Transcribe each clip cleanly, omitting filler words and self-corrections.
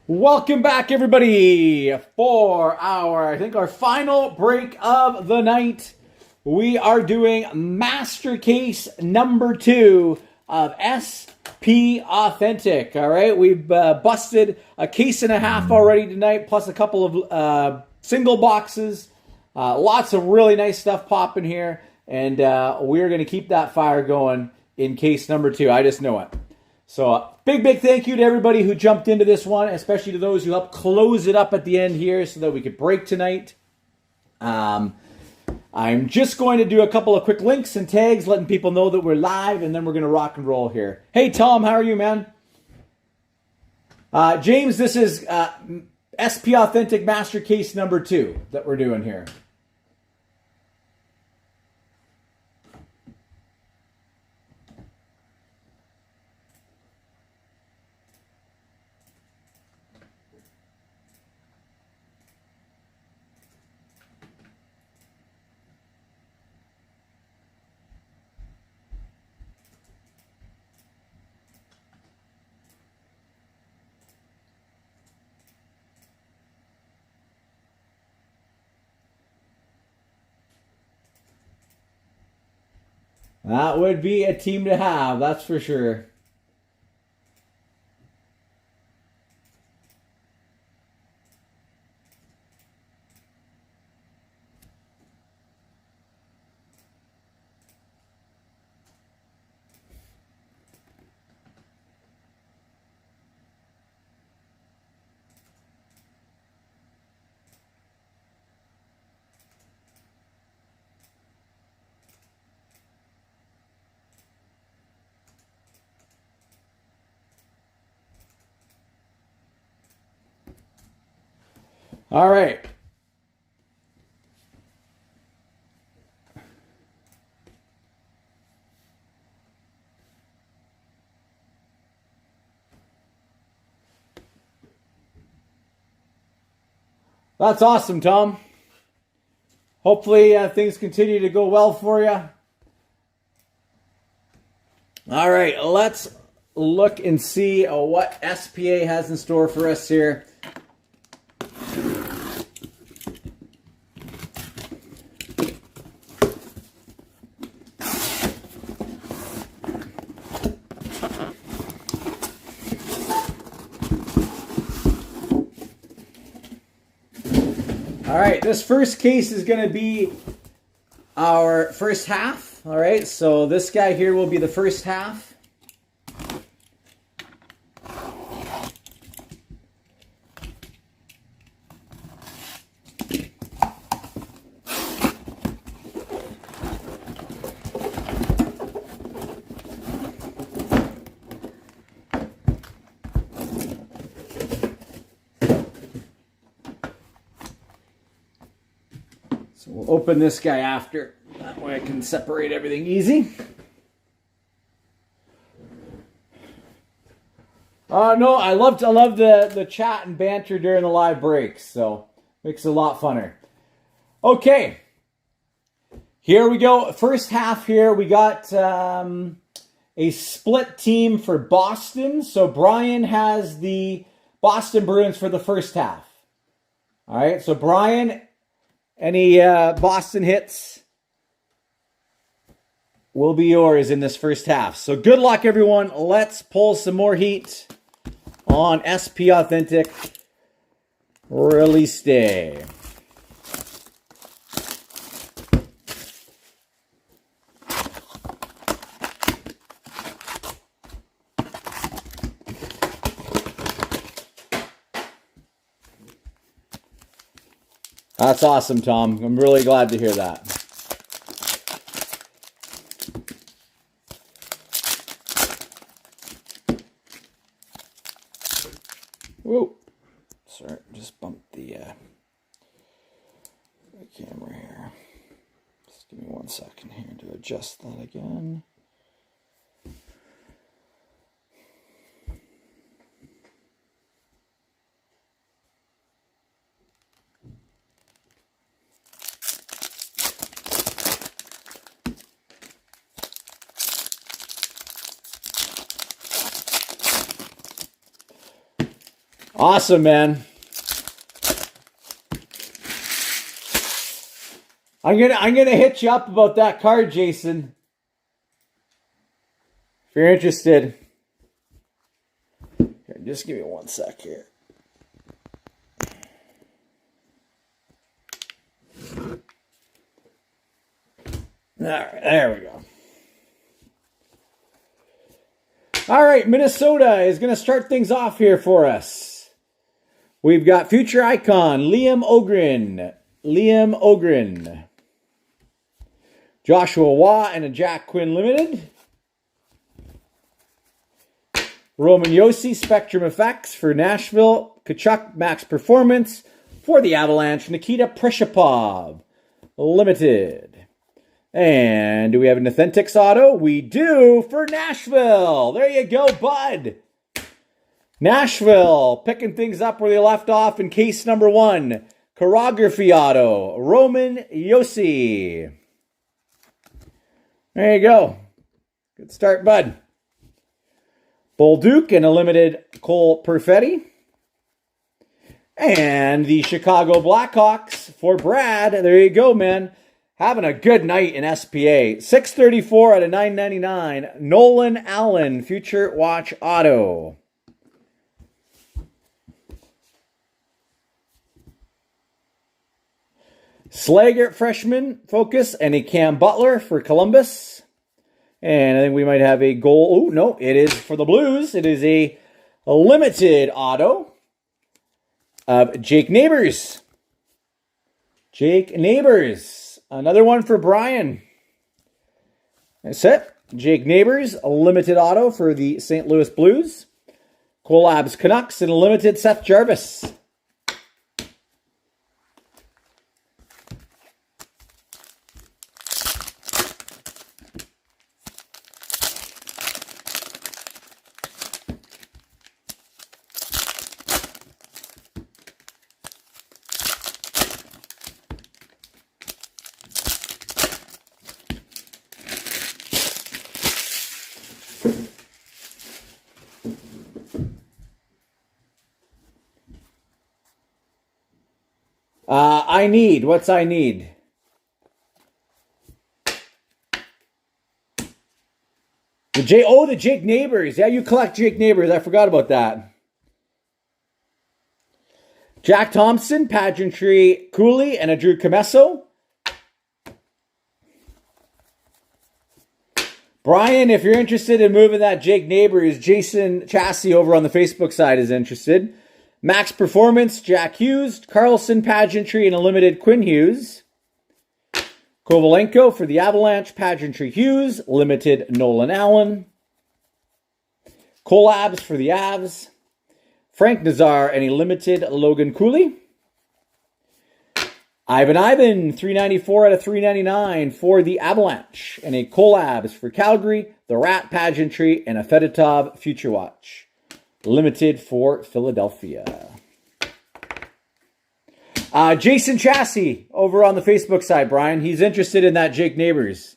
Welcome back, everybody, for our final break of the night. We are doing Master Case number 2 of SP Authentic. All right, we've busted a case and a half already tonight, plus a couple of single boxes. Lots of really nice stuff popping here, and we're going to keep that fire going in case number 2. I just know it. So big thank you to everybody who jumped into this one, especially to those who helped close it up at the end here so that we could break tonight. I'm just going to do a couple of quick links and tags, letting people know that we're live, and then we're going to rock and roll here. Hey, Tom, how are you, man? James, this is SP Authentic Master Case number 2 that we're doing here. That would be a team to have, that's for sure. All right. That's awesome, Tom. Hopefully things continue to go well for you. All right, let's look and see what SPA has in store for us here. All right, this first case is going to be our first half. All right, so this guy here will be the first half. So we'll open this guy after. That way I can separate everything easy. No, I love the chat and banter during the live breaks, so makes it a lot funner. Okay, here we go. First half here, we got a split team for Boston. So Brian has the Boston Bruins for the first half. All right, so Brian, any Boston hits will be yours in this first half. So good luck, everyone. Let's pull some more heat on SP Authentic Release Day. That's awesome, Tom. I'm really glad to hear that. Whoa. Sorry, just bumped the camera here. Just give me 1 second here to adjust that again. Awesome, man. I'm gonna hit you up about that card, Jason. If you're interested. Here, just give me 1 sec here. All right, there we go. All right, Minnesota is going to start things off here for us. We've got future icon Liam Ogren. Joshua Waugh and a Jack Quinn Limited. Roman Josi, Spectrum Effects for Nashville. Tkachuk, Max Performance for the Avalanche. Nikita Preshapov, Limited. And do we have an Authentics auto? We do for Nashville. There you go, bud. Nashville picking things up where they left off in case number 1. Chirography auto, Roman Josi. There you go. Good start, bud. Bolduc and a limited Cole Perfetti. And the Chicago Blackhawks for Brad. There you go, man. Having a good night in SPA. 634 out of 999. Nolan Allen, Future Watch Auto. Slager, freshman, focus, and a Cam Butler for Columbus. And I think we might have a goal. Oh, no, it is for the Blues. It is a limited auto of Jake Neighbors. Jake Neighbors. Another one for Brian. That's it. Jake Neighbors, a limited auto for the St. Louis Blues. Collabs Canucks and a limited Seth Jarvis. I need. What's I need? The Jake Neighbors. Yeah, you collect Jake Neighbors. I forgot about that. Jack Thompson, Pageantry Cooley, and a Drew Comesso. Brian, if you're interested in moving that Jake Neighbors, Jason Chassis over on the Facebook side is interested. Max Performance, Jack Hughes, Carlson Pageantry, and a limited Quinn Hughes. Kovalenko for the Avalanche, Pageantry Hughes, limited Nolan Allen. Collabs for the Avs. Frank Nazar and a limited Logan Cooley. Ivan, 394 out of 399 for the Avalanche. And a Collabs for Calgary, the Rat Pageantry, and a Fedotov Future Watch. Limited for Philadelphia. Jason Chassis over on the Facebook side, Brian. He's interested in that Jake Neighbors.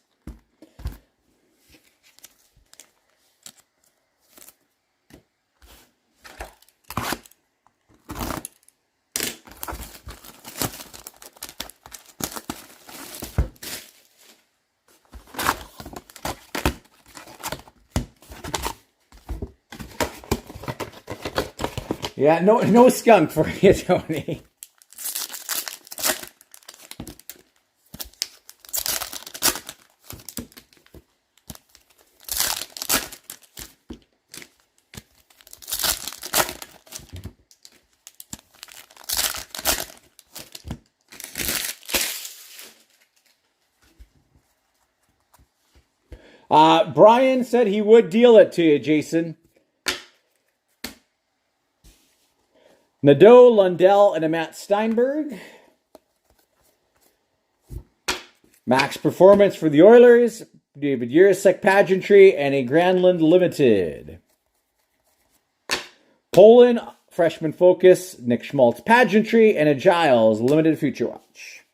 Yeah, no skunk for you, Tony. Brian said he would deal it to you, Jason. Nadeau, Lundell, and a Matt Steinberg. Max Performance for the Oilers. David Urasek Pageantry and a Granlund Limited. Poland, Freshman Focus, Nick Schmaltz Pageantry, and a Giles Limited Future Watch.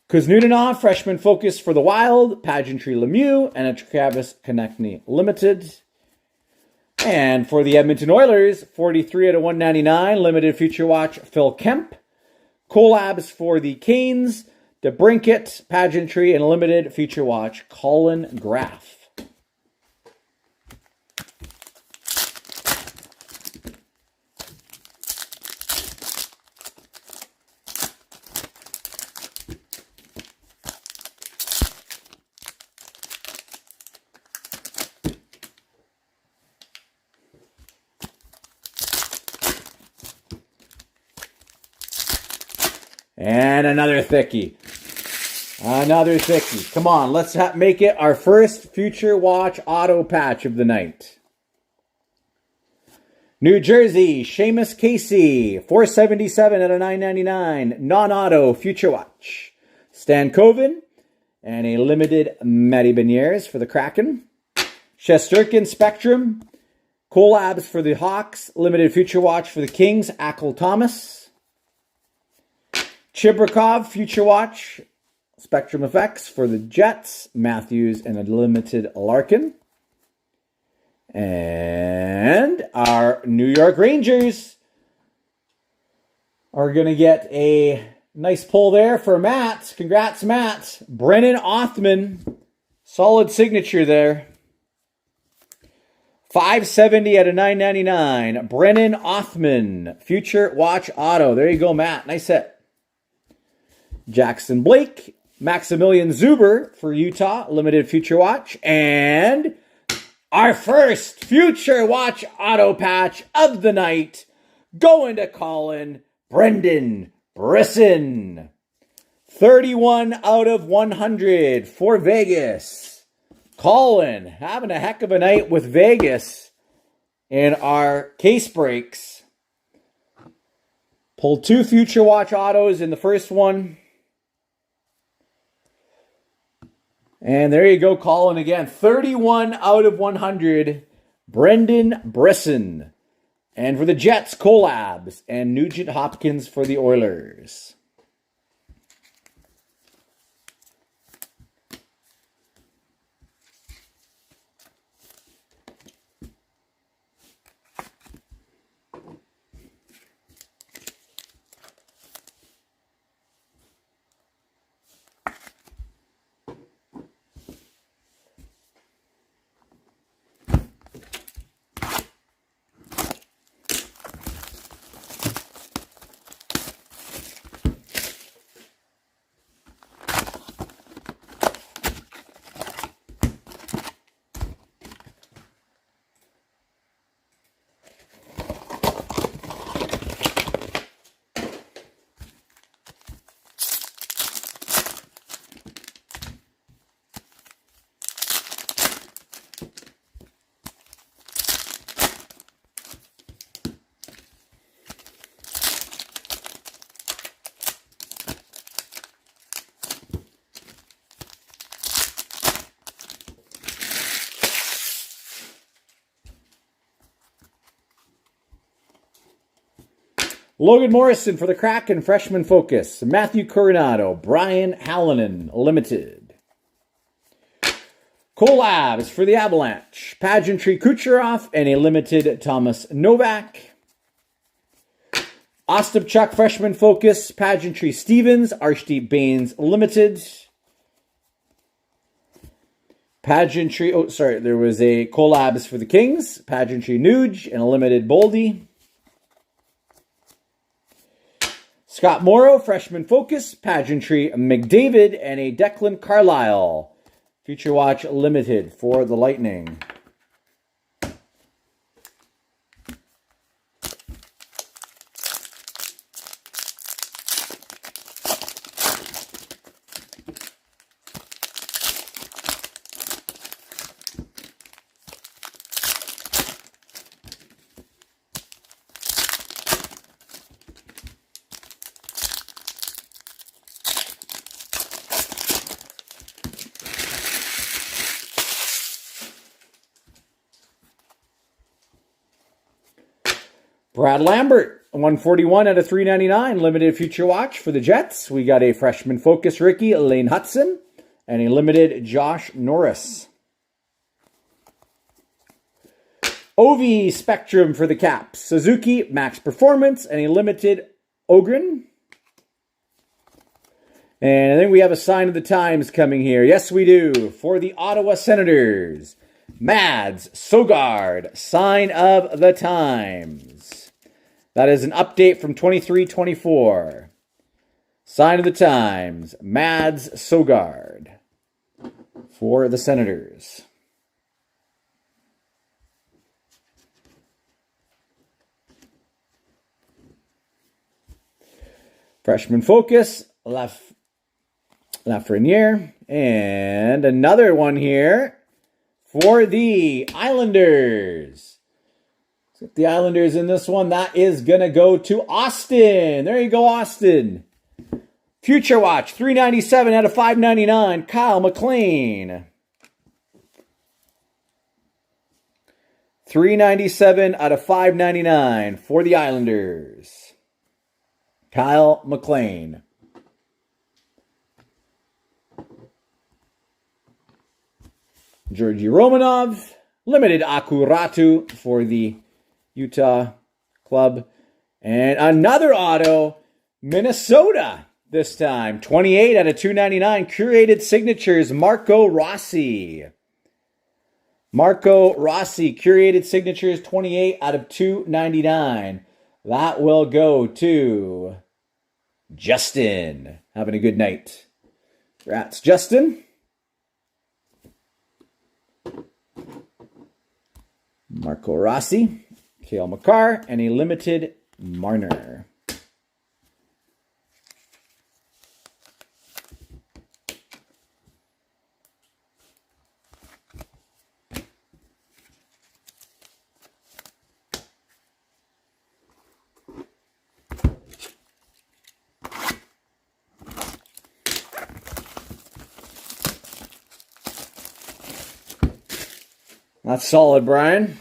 Kuznetsov, Freshman Focus for the Wild, Pageantry Lemieux, and a Travis Konechny Limited. And for the Edmonton Oilers, 43 out of 199, limited future watch, Phil Kemp. Collabs for the Canes, DeBrincat, Pageantry, and limited future watch, Colin Graff. And another thickie. Another thickie. Come on, let's make it our first Future Watch auto patch of the night. New Jersey, Seamus Casey, 477 out of 999, non-auto Future Watch. Stan Coven, and a limited Matty Beniers for the Kraken. Shesterkin Spectrum, collabs for the Hawks, limited Future Watch for the Kings, Ackle Thomas. Chibrikov, Future Watch, Spectrum Effects for the Jets, Matthews, and a limited Larkin. And our New York Rangers are going to get a nice pull there for Matt. Congrats, Matt. Brennan Othman, solid signature there. 570 out of 999. Brennan Othman, Future Watch Auto. There you go, Matt. Nice hit. Jackson Blake, Maximilian Zuber for Utah, limited Future Watch. And our first Future Watch auto patch of the night, going to Colin, Brendan Brisson. 31 out of 100 for Vegas. Colin, having a heck of a night with Vegas in our case breaks. Pulled 2 Future Watch autos in the first one. And there you go, Colin again. 31 out of 100, Brendan Brisson. And for the Jets, collabs, and Nugent Hopkins for the Oilers. Logan Morrison for the Kraken, freshman focus. Matthew Coronado, Brian Hallinan, limited. Collabs for the Avalanche. Pageantry Kucherov and a limited Thomas Novak. Ostapchuk, freshman focus. Pageantry Stevens, Arshdeep Baines, limited. Pageantry, there was a collabs for the Kings. Pageantry Nuge and a limited Boldy. Scott Morrow, freshman focus, Pageantry McDavid, and a Declan Carlisle. Future Watch limited for the Lightning. Brad Lambert, 141 out of 399, limited Future Watch for the Jets. We got a freshman focus rookie, Lane Hudson, and a limited Josh Norris. Ovi Spectrum for the Caps. Suzuki Max Performance and a limited Ogren. And I think we have a sign of the times coming here. Yes, we do. For the Ottawa Senators, Mads Sogard, sign of the times. That is an update from 23-24. Sign of the times, Mads Sogard for the Senators. Freshman Focus, Lafreniere. And another one here for the Islanders. Let's get the Islanders in this one. That is going to go to Austin. There you go, Austin. Future Watch, 397 out of 599, Kyle McLean. 397 out of 599 for the Islanders. Kyle McLean. Georgi Romanov, limited Akuratu for the Utah club. And another auto, Minnesota this time. 28 out of 299, curated signatures, Marco Rossi. Marco Rossi, curated signatures, 28 out of 299. That will go to Justin. Having a good night. Congrats, Justin. Marco Rossi, Cale Makar, and a limited Marner. That's solid, Brian.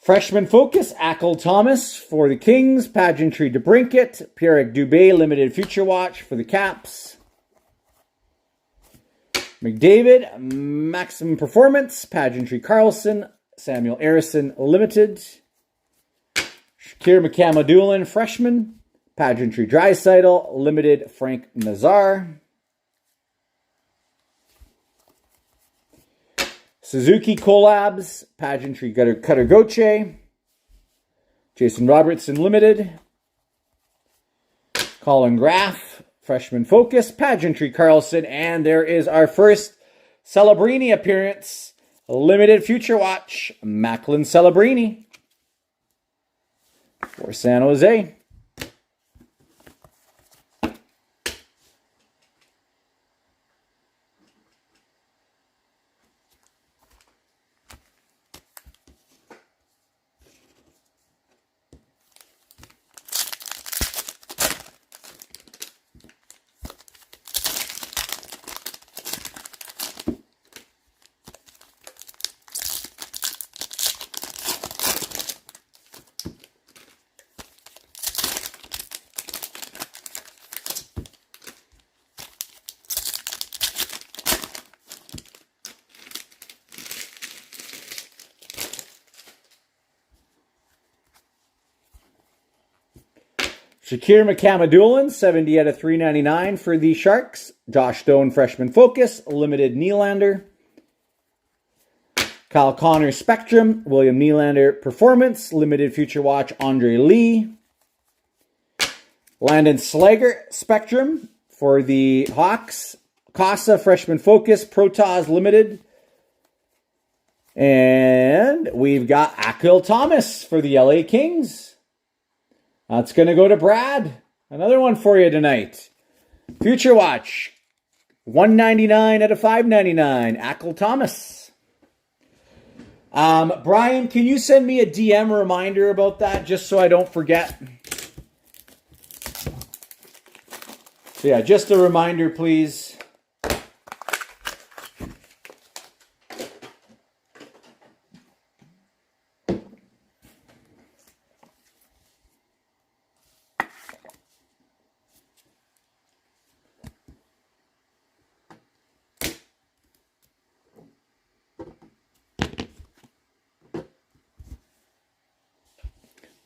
Freshman Focus, Ackle Thomas for the Kings. Pageantry DeBrincat. Pierre Dubé, limited Future Watch for the Caps. McDavid, Maximum Performance. Pageantry Carlson. Samuel Arison, limited. Shakir McCamadulin, freshman. Pageantry Draisaitl, limited Frank Nazar. Suzuki Collabs, Pageantry Cutter Goche, Jason Robertson Limited, Colin Graff, Freshman Focus, Pageantry Carlson, and there is our first Celebrini appearance, Limited Future Watch, Macklin Celebrini for San Jose. Shakir McCamadulin, 70 out of 399 for the Sharks. Josh Stone, Freshman Focus, limited Nylander. Kyle Connor, Spectrum. William Nylander, Performance, limited Future Watch, Andre Lee. Landon Slager, Spectrum for the Hawks. Casa, Freshman Focus, Protoss, limited. And we've got Akil Thomas for the LA Kings. That's going to go to Brad. Another one for you tonight. Future Watch. 199 out of 599. Akil Thomas. Brian, can you send me a DM reminder about that just so I don't forget? So yeah, just a reminder, please.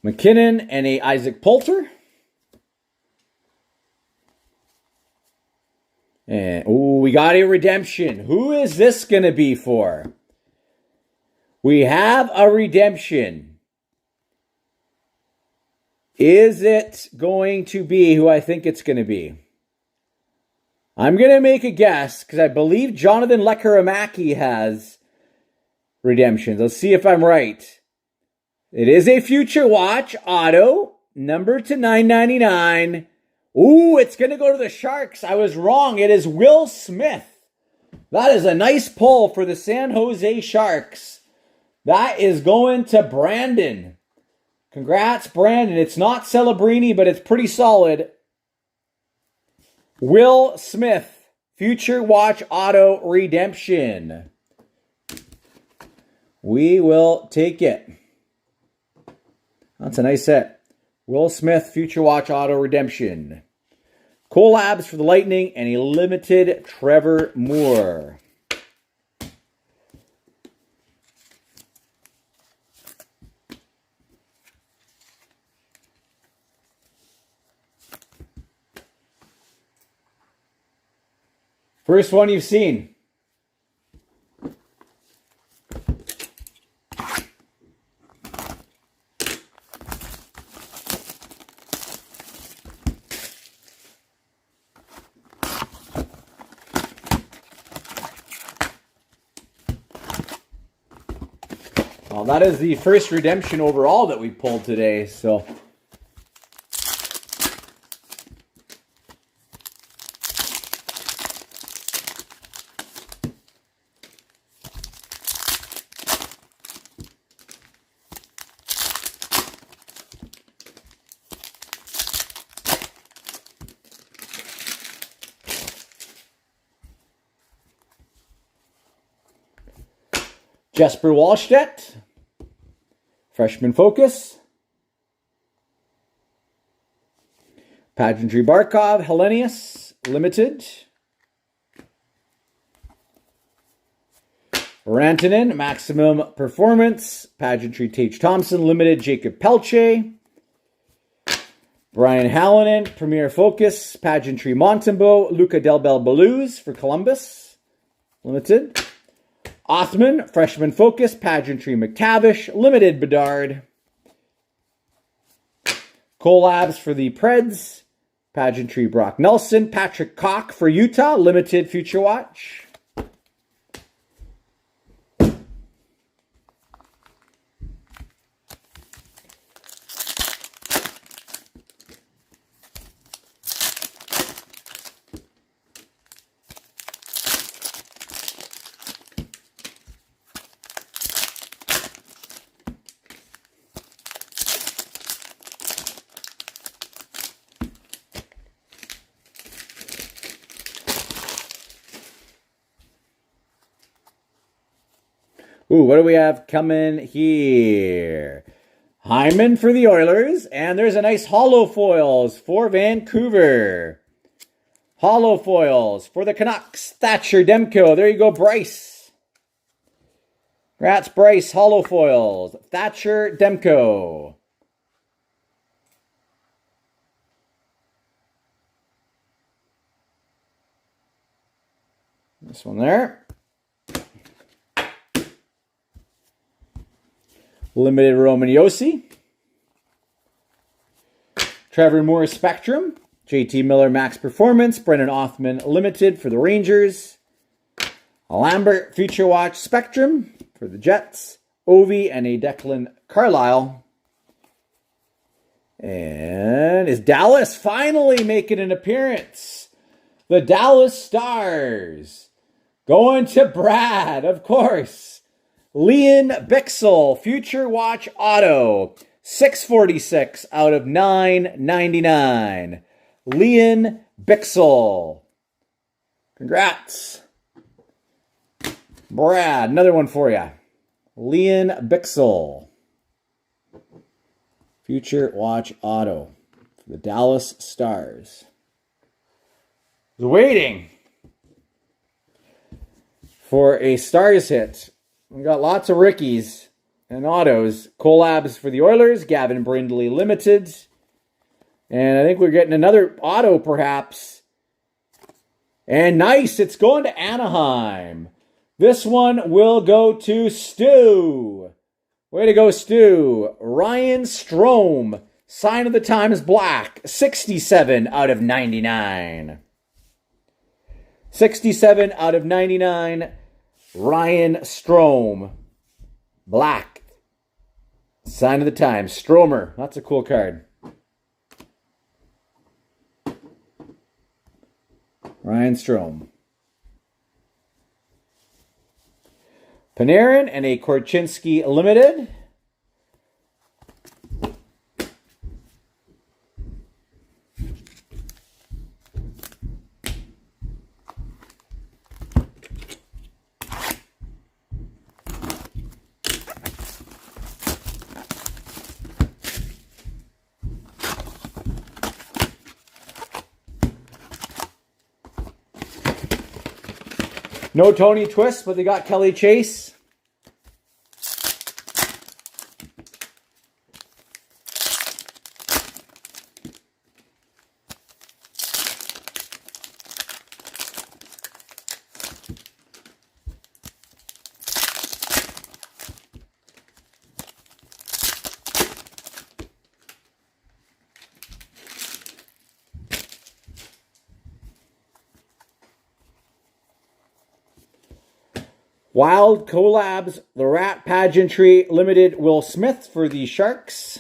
McKinnon and a Isaac Poulter. And we got a redemption. Who is this going to be for? We have a redemption. Is it going to be who I think it's going to be? I'm going to make a guess because I believe Jonathan Lekkerimaki has redemptions. Let's see if I'm right. It is a Future Watch auto, number to 999. Ooh, it's going to go to the Sharks. I was wrong. It is Will Smith. That is a nice pull for the San Jose Sharks. That is going to Brandon. Congrats, Brandon. It's not Celebrini, but it's pretty solid. Will Smith, Future Watch auto redemption. We will take it. That's a nice set. Will Smith, Future Watch Auto Redemption. Collabs for the Lightning and a limited Trevor Moore. First one you've seen. Well, that is the first redemption overall that we pulled today, so. Jesper Wallstedt, Freshman Focus. Pageantry Barkov, Hellenius, Limited. Rantanen, Maximum Performance. Pageantry Tage Thompson, Limited, Jacob Pelche. Brian Hallinan, Premier Focus. Pageantry Montembeau, Luca Del Bel Belluz for Columbus, Limited. Othman, Freshman Focus, Pageantry McTavish, Limited Bedard. Collabs for the Preds, Pageantry Brock Nelson, Patrick Koch for Utah, Limited Future Watch. Ooh, what do we have coming here? Hyman for the Oilers, and there's a nice holo foils for Vancouver. Holo foils for the Canucks, Thatcher Demko. There you go, Bryce. Congrats, Bryce. Holo foils, Thatcher Demko. This one there. Limited Roman Josi. Trevor Moore Spectrum. JT Miller Max Performance. Brennan Othman Limited for the Rangers. Lambert Future Watch Spectrum for the Jets. Ovi and a Declan Carlisle. And is Dallas finally making an appearance? The Dallas Stars. Going to Brad, of course. Liam Bichsel, Future Watch Auto. 646 out of 999. Liam Bichsel. Congrats. Brad, another one for you. Liam Bichsel. Future Watch Auto for the Dallas Stars. I was waiting for a Stars hit. We got lots of Rickies and autos. Collabs for the Oilers. Gavin Brindley Limited. And I think we're getting another auto perhaps. And nice, it's going to Anaheim. This one will go to Stu. Way to go, Stu. Ryan Strome. Sign of the Times Black. 67 out of 99. 67 out of 99. Ryan Strome. Black. Sign of the Times. Stromer. That's a cool card. Ryan Strome. Panarin and a Korchinski Limited. No Tony Twist, but they got Kelly Chase. Wild Collabs, the Rat Pageantry Limited, Will Smith for the Sharks.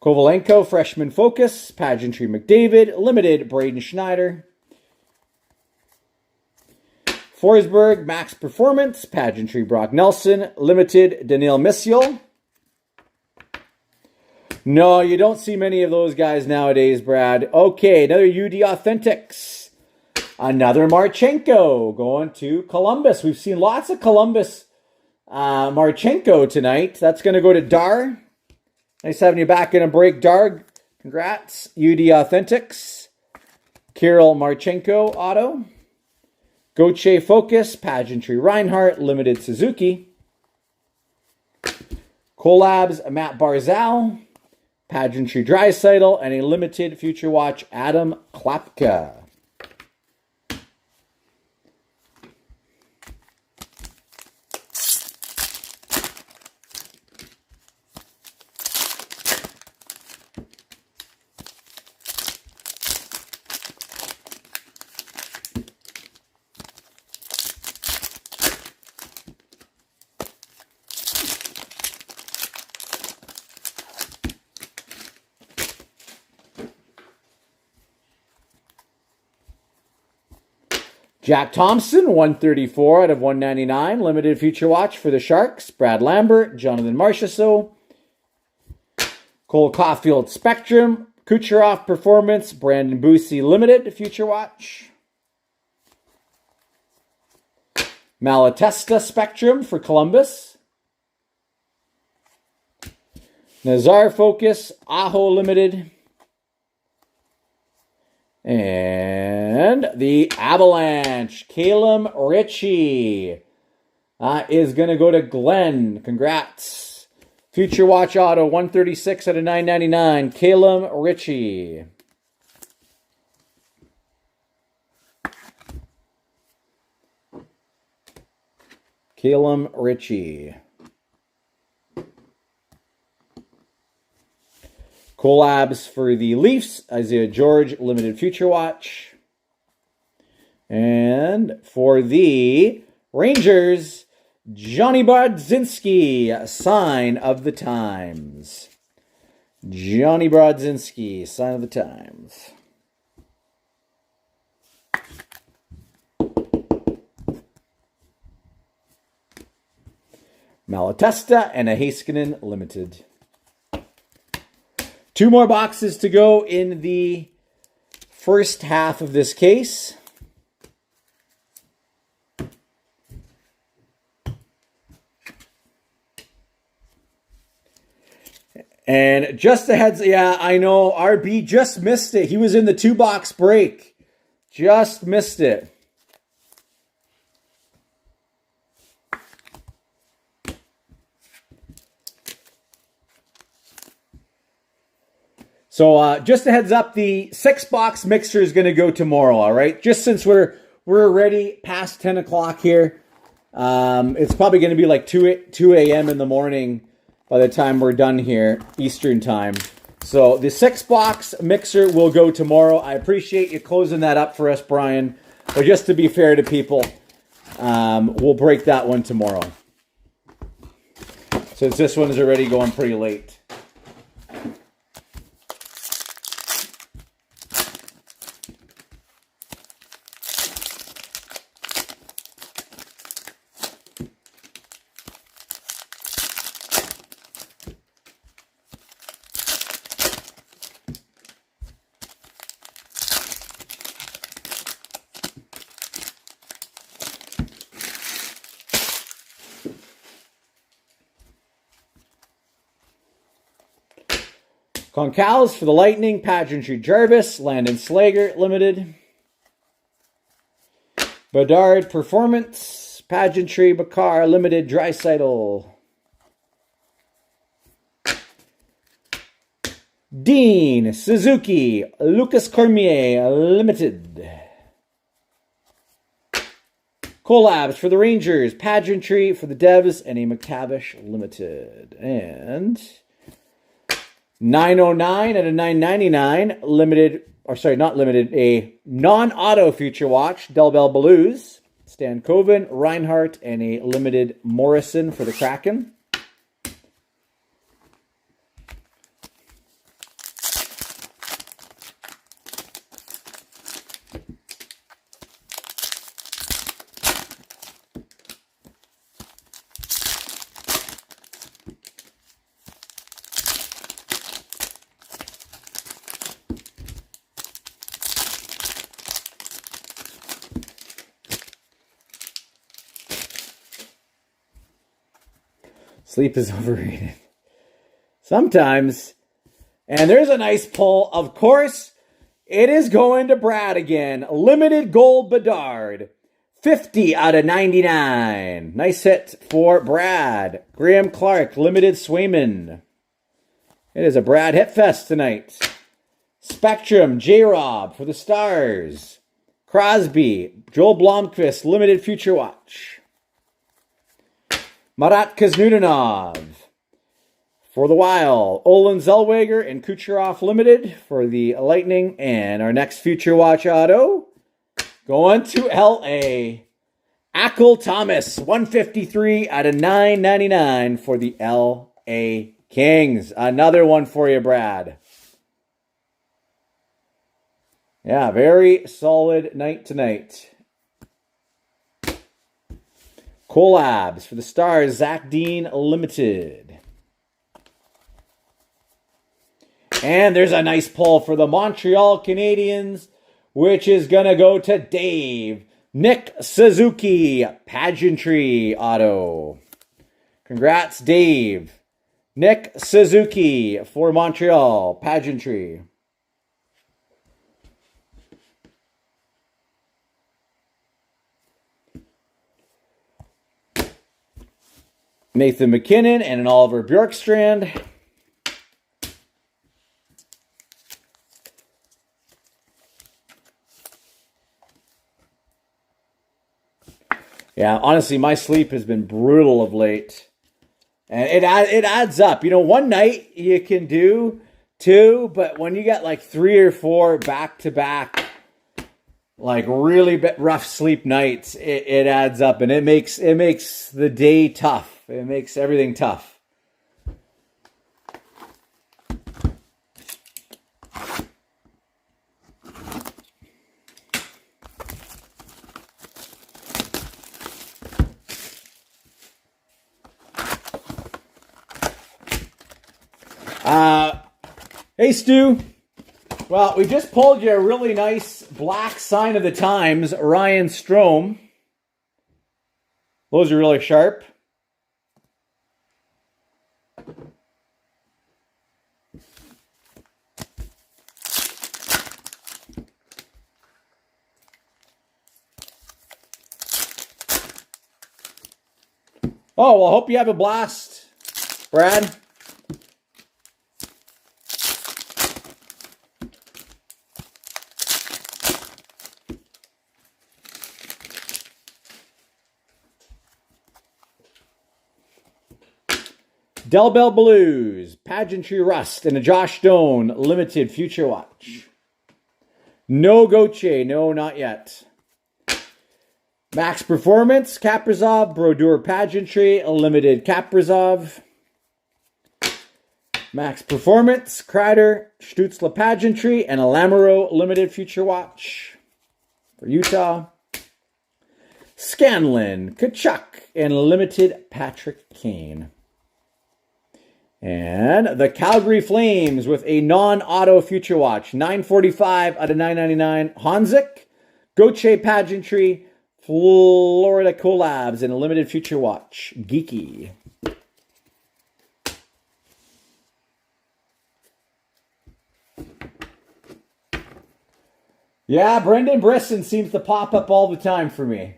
Kovalenko, Freshman Focus, Pageantry McDavid, Limited, Braden Schneider. Forsberg, Max Performance, Pageantry Brock Nelson, Limited, Daniil Missiel. No, you don't see many of those guys nowadays, Brad. Okay, another UD Authentics. Another Marchenko going to Columbus. We've seen lots of Columbus Marchenko tonight. That's going to go to Dar. Nice having you back in a break, Dar. Congrats. UD Authentics. Kirill Marchenko auto. Gauthier Focus. Pageantry Reinhardt. Limited Suzuki. Collabs Matt Barzal. Pageantry Draisaitl. And a limited Future Watch Adam Klapka. Jack Thompson, 134 out of 199. Limited Future Watch for the Sharks. Brad Lambert, Jonathan Marchessault. Cole Caulfield Spectrum. Kucherov Performance. Brandon Busey Limited Future Watch. Malatesta Spectrum for Columbus. Nazar Focus. Aho Limited. And the Avalanche, Calum Ritchie is going to go to Glenn. Congrats. Future Watch Auto, 136 out of 999. Calum Ritchie. Calum Ritchie. Collabs for the Leafs, Isaiah George, Limited Future Watch. And for the Rangers, Johnny Brodzinski, Sign of the Times. Johnny Brodzinski, Sign of the Times. Malatesta and a Heiskanen Limited. 2 more boxes to go in the first half of this case. And just a heads, yeah, I know, RB just missed it. He was in the 2-box break. Just missed it. So just a heads up, the 6-box mixer is going to go tomorrow, all right? Just since we're already past 10 o'clock here, it's probably going to be like 2 a.m. in the morning by the time we're done here, Eastern time. So the 6-box mixer will go tomorrow. I appreciate you closing that up for us, Brian. But just to be fair to people, we'll break that one tomorrow, since this one is already going pretty late. Concals for the Lightning, Pageantry Jarvis, Landon Slager Limited. Bedard Performance, Pageantry Bakar Limited, Draisaitl. Dean Suzuki, Lucas Cormier Limited. Collabs for the Rangers, Pageantry for the Devs, and a McTavish Limited. And 909 out of 999, limited, or sorry, not limited, a non-auto Future Watch, Del Bell Blues, Stan Coven, Reinhardt, and a limited Morrison for the Kraken. Sleep is overrated. Sometimes. And there's a nice pull. Of course, it is going to Brad again. Limited Gold Bedard. 50 out of 99. Nice hit for Brad. Graham Clark, Limited Swayman. It is a Brad hit fest tonight. Spectrum, J-Rob for the Stars. Crosby, Joel Blomqvist, Limited Future Watch. Marat Kaznudanov for the Wild. Olin Zellweger and Kucherov Limited for the Lightning. And our next Future Watch auto going to LA. Ackle Thomas, 153 out of 999 for the LA Kings. Another one for you, Brad. Yeah, very solid night tonight. Collabs for the Stars, Zach Dean Limited. And there's a nice pull for the Montreal Canadiens, which is going to go to Dave. Nick Suzuki, Pageantry Auto. Congrats, Dave. Nick Suzuki for Montreal, Pageantry. Nathan McKinnon and an Oliver Bjorkstrand. Yeah, honestly, my sleep has been brutal of late. And it adds up. You know, one night you can do 2, but when you got like 3 or 4 back-to-back, like really rough sleep nights, it adds up, and it makes the day tough. It makes everything tough. Hey, Stu. Well, we just pulled you a really nice black sign of the times, Ryan Strome. Those are really sharp. Oh, well, hope you have a blast, Brad. Del Bell Blues, Pageantry Rust, and a Josh Stone Limited Future Watch. No Gauthier, no, not yet. Max Performance, Kaprizov, Brodeur Pageantry, Limited Kaprizov. Max Performance, Kreider, Stutzla Pageantry, and a Lamoureux Limited Future Watch for Utah. Scanlon, Kachuk, and Limited Patrick Kane. And the Calgary Flames with a non-auto Future Watch. 945 out of 999. Honzik, Gauthier Pageantry, Florida Collabs, and a Limited Future Watch. Geeky. Yeah, Brendan Brisson seems to pop up all the time for me.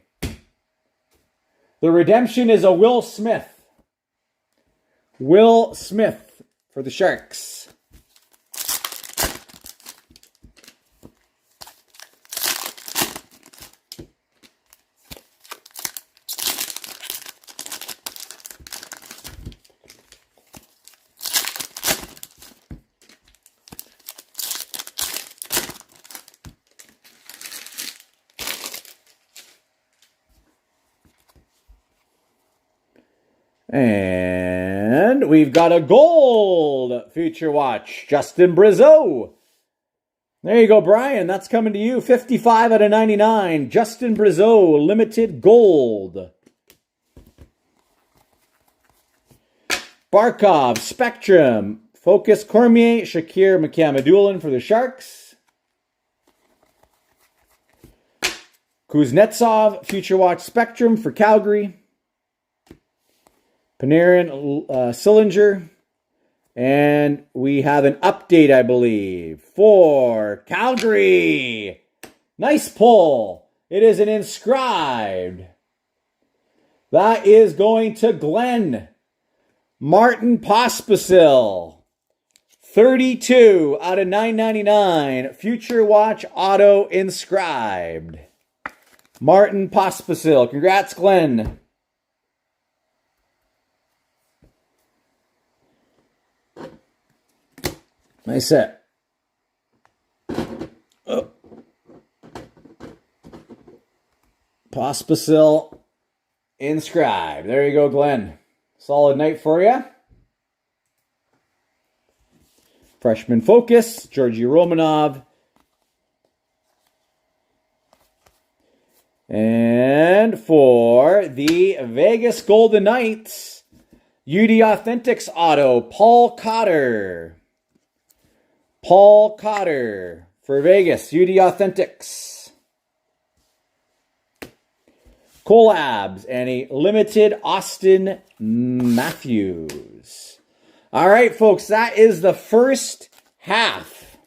The redemption is a Will Smith. Will Smith for the Sharks. And we've got a gold Future Watch, Justin Brazeau. There you go, Brian. That's coming to you. 55 out of 99. Justin Brazeau, Limited Gold. Barkov, Spectrum. Focus Cormier, Shakir McCamadoulan for the Sharks. Kuznetsov, Future Watch Spectrum for Calgary. Panarin, Sillinger. And we have an update, I believe, for Calgary. Nice pull. It is an inscribed. That is going to Glenn. Martin Pospisil. 32 out of 999. Future Watch Auto inscribed. Martin Pospisil. Congrats, Glenn. Nice set. Oh. Pospisil inscribed. There you go, Glenn. Solid night for you. Freshman Focus, Georgi Romanov. And for the Vegas Golden Knights, UD Authentics Auto, Paul Cotter. Paul Cotter for Vegas, UD Authentics. Collabs and a limited Austin Matthews. All right, folks, that is the first half.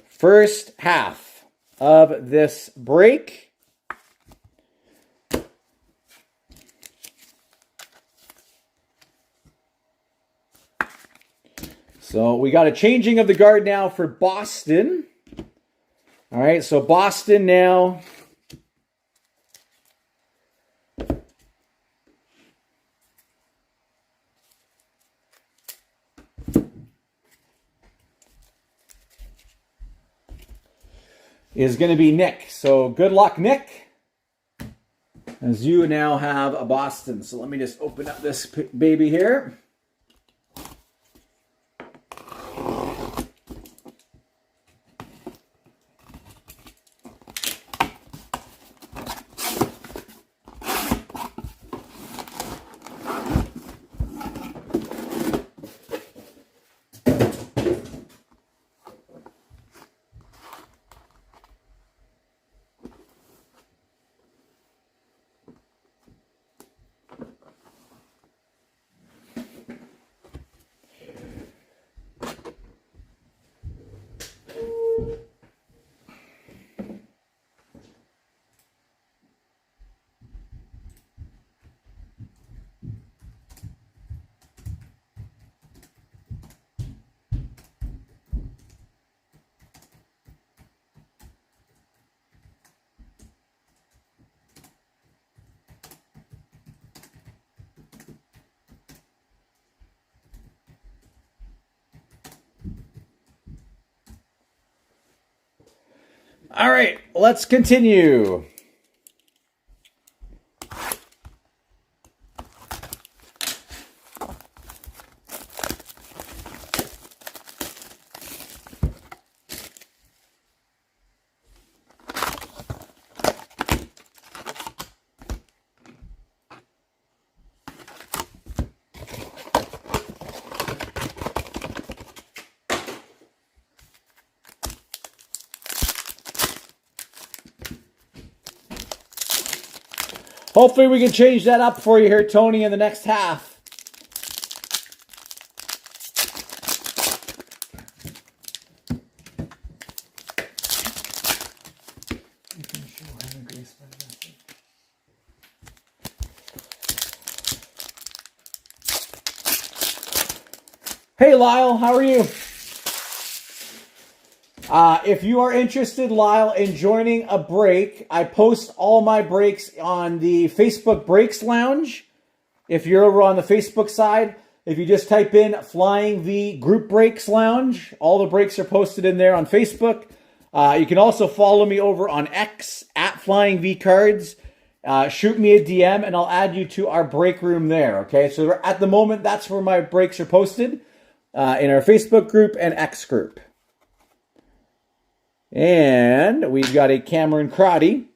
First half of this break. So we got a changing of the guard now for Boston. All right, so Boston now. is going to be Nick. So good luck, Nick, as you now have a Boston. So let me just open up this baby here. All right, let's continue. Hopefully we can change that up for you here, Tony, in the next half. Hey, Lyle, how are you? If you are interested, Lyle, in joining a break, I post all my breaks on the Facebook Breaks Lounge. If you're over on the Facebook side, if you just type in Flying V Group Breaks Lounge, all the breaks are posted in there on Facebook. You can also follow me over on X at Flying V Cards. Shoot me a DM and I'll add you to our break room there. Okay, so at the moment, that's where my breaks are posted in our Facebook group and X group. And we've got a Cameron Crotty,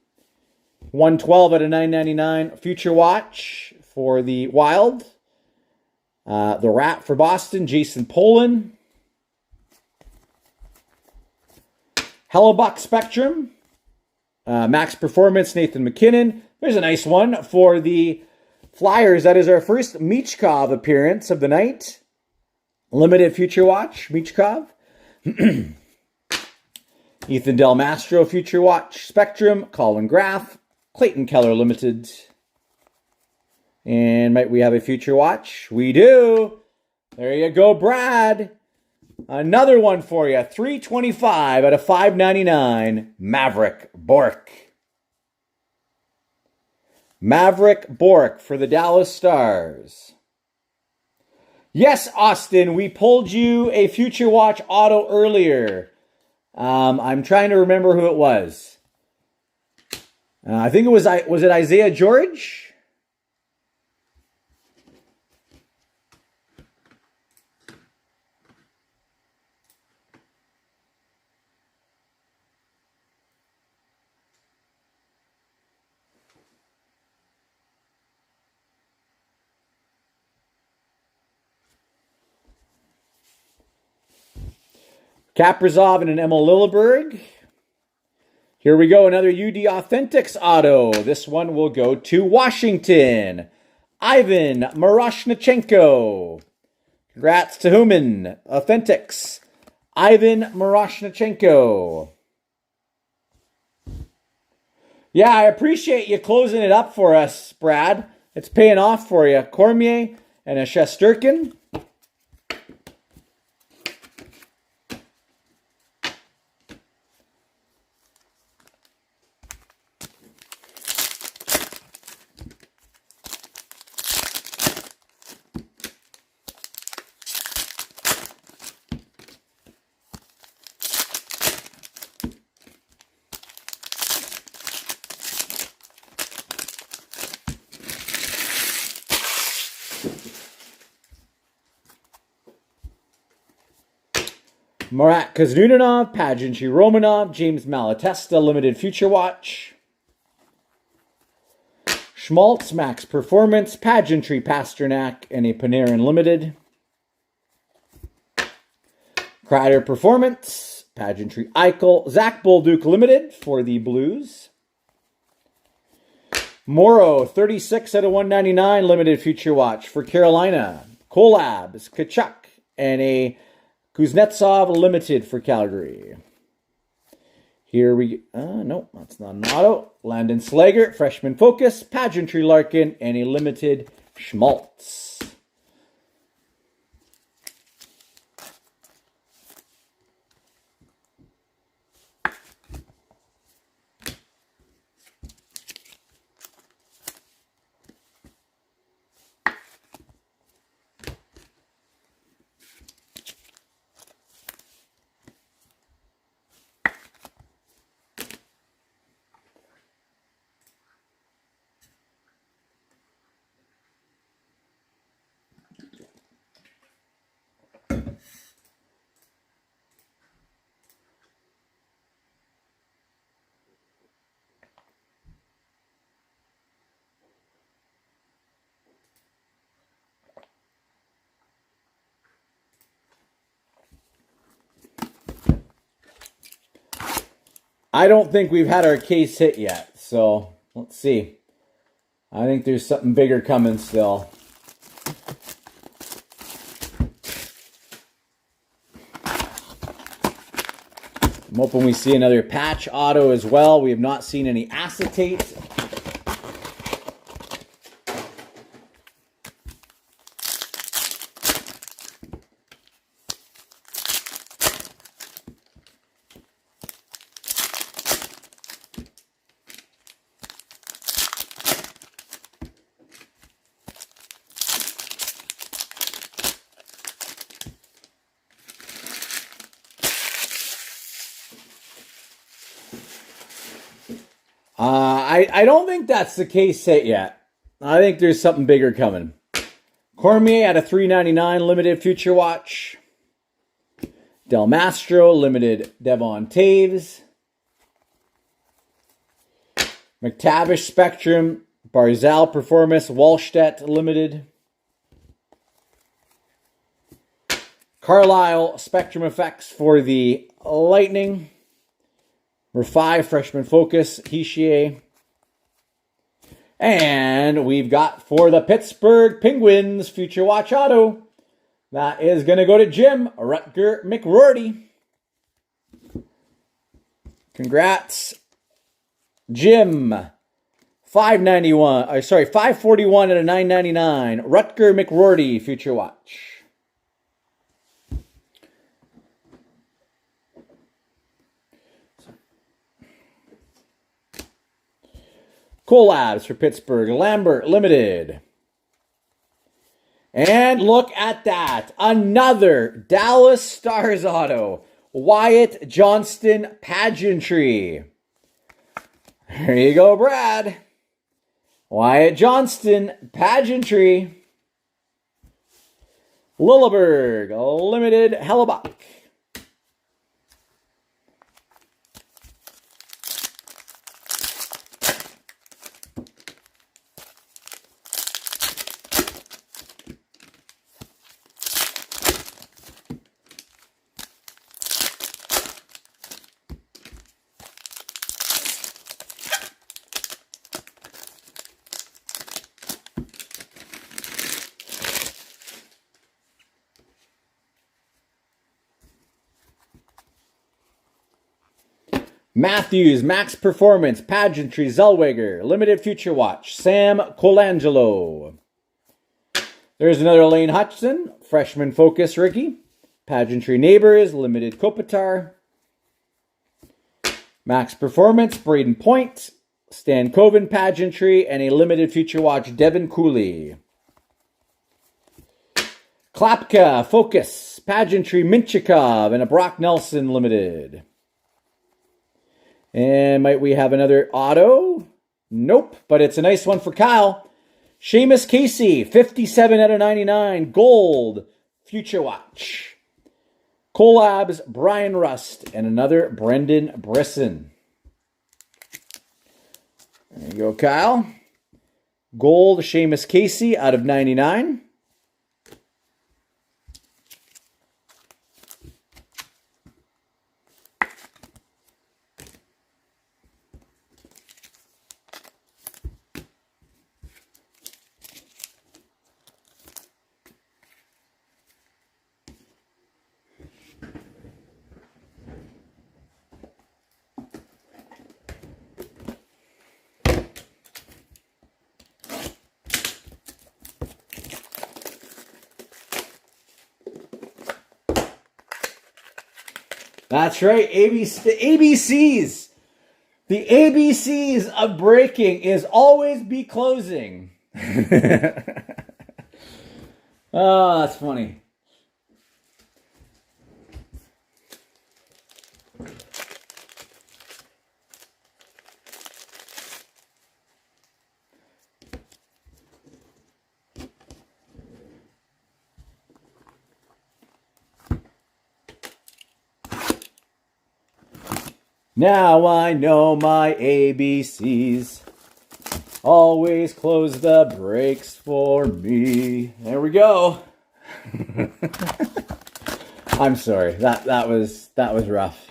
112 out of 999 Future Watch for the Wild. The Rat for Boston, Jason Polan. Hellebuck Spectrum, Max Performance, Nathan McKinnon. There's a nice one for the Flyers. That is our first Michkov appearance of the night. Limited Future Watch, Michkov. Ethan Del Mastro, Future Watch, Spectrum, Colin Graff, Clayton Keller Limited. And might we have a Future Watch? We do. There you go, Brad. Another one for you. 325 out of 599, Maverick Bourque. Maverick Bourque for the Dallas Stars. Yes, Austin, we pulled you a Future Watch auto earlier. I'm trying to remember who it was. I think it was it Isaiah George? Kaprizov and an Emil Lilleberg. Here we go, another UD Authentics auto. This one will go to Washington. Ivan Miroshnichenko. Congrats to Human. Authentics. Ivan Miroshnichenko. Yeah, I appreciate you closing it up for us, Brad. It's paying off for you. Cormier and a Shesterkin. Marat Kazunanov, Pageantry Romanov, James Malatesta, Limited Future Watch. Schmaltz, Max Performance, Pageantry Pasternak, and a Panarin Limited. Kreider Performance, Pageantry Eichel, Zach Bolduc Limited for the Blues. Morrow, 36 out of 199, Limited Future Watch for Carolina. Kolabs, Kachuk, and a Kuznetsov Limited for Calgary. Here we no, that's not an auto. Landon Slager, Freshman Focus, Pageantry Larkin, and a Limited Schmaltz. I don't think we've had our case hit yet, so let's see. I think there's something bigger coming still. I'm hoping we see another patch auto as well. We have not seen any acetate. I don't think that's the case hit yet. I think there's something bigger coming. Cormier at a $3.99 Limited Future Watch. Del Mastro Limited Devon Taves. McTavish Spectrum Barzal Performance Wallstedt Limited. Carlisle Spectrum Effects for the Lightning. Rafai Freshman Focus Hischier. And we've got for the Pittsburgh Penguins Future Watch Auto. That is going to go to Jim Rutger McRourty. Congrats, Jim. 541 out of 999. Rutger McRourty Future Watch. Kolabs for Pittsburgh. Lambert Limited. And look at that. Another Dallas Stars auto. Wyatt Johnston Pageantry. There you go, Brad. Wyatt Johnston Pageantry. Lilleberg Limited Hellebuck. Matthews, Max Performance, Pageantry, Zellweger, Limited Future Watch, Sam Colangelo. There's another Lane Hutchinson, Freshman Focus Ricky, Pageantry Neighbors, Limited Kopitar. Max Performance, Braden Point, Stan Coven Pageantry, and a Limited Future Watch, Devin Cooley. Klapka, Focus, Pageantry, Minchikov, and a Brock Nelson Limited. And might we have another auto? Nope, but it's a nice one for Kyle. Seamus Casey, 57 out of 99, Gold, Future Watch. Collabs, Brian Rust, and another Brendan Brisson. There you go, Kyle. Gold, Seamus Casey out of 99. That's right, ABCs. The ABCs of breaking is always be closing. Oh, that's funny. Now I know my ABCs. Always close the brakes for me. There we go. I'm sorry. That was rough.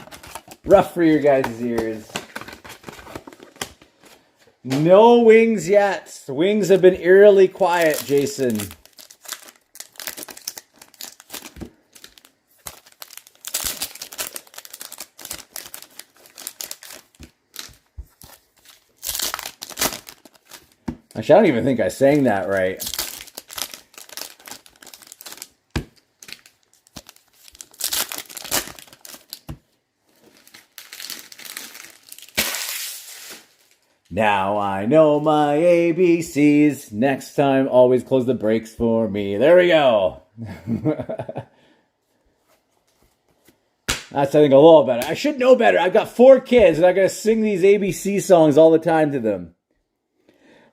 Rough for your guys' ears. No wings yet. The wings have been eerily quiet, Jason. Actually, I don't even think I sang that right. Now I know my ABCs. Next time, always close the brakes for me. There we go. That's, I think, a little better. I should know better. I've got 4 kids, and I got to sing these ABC songs all the time to them.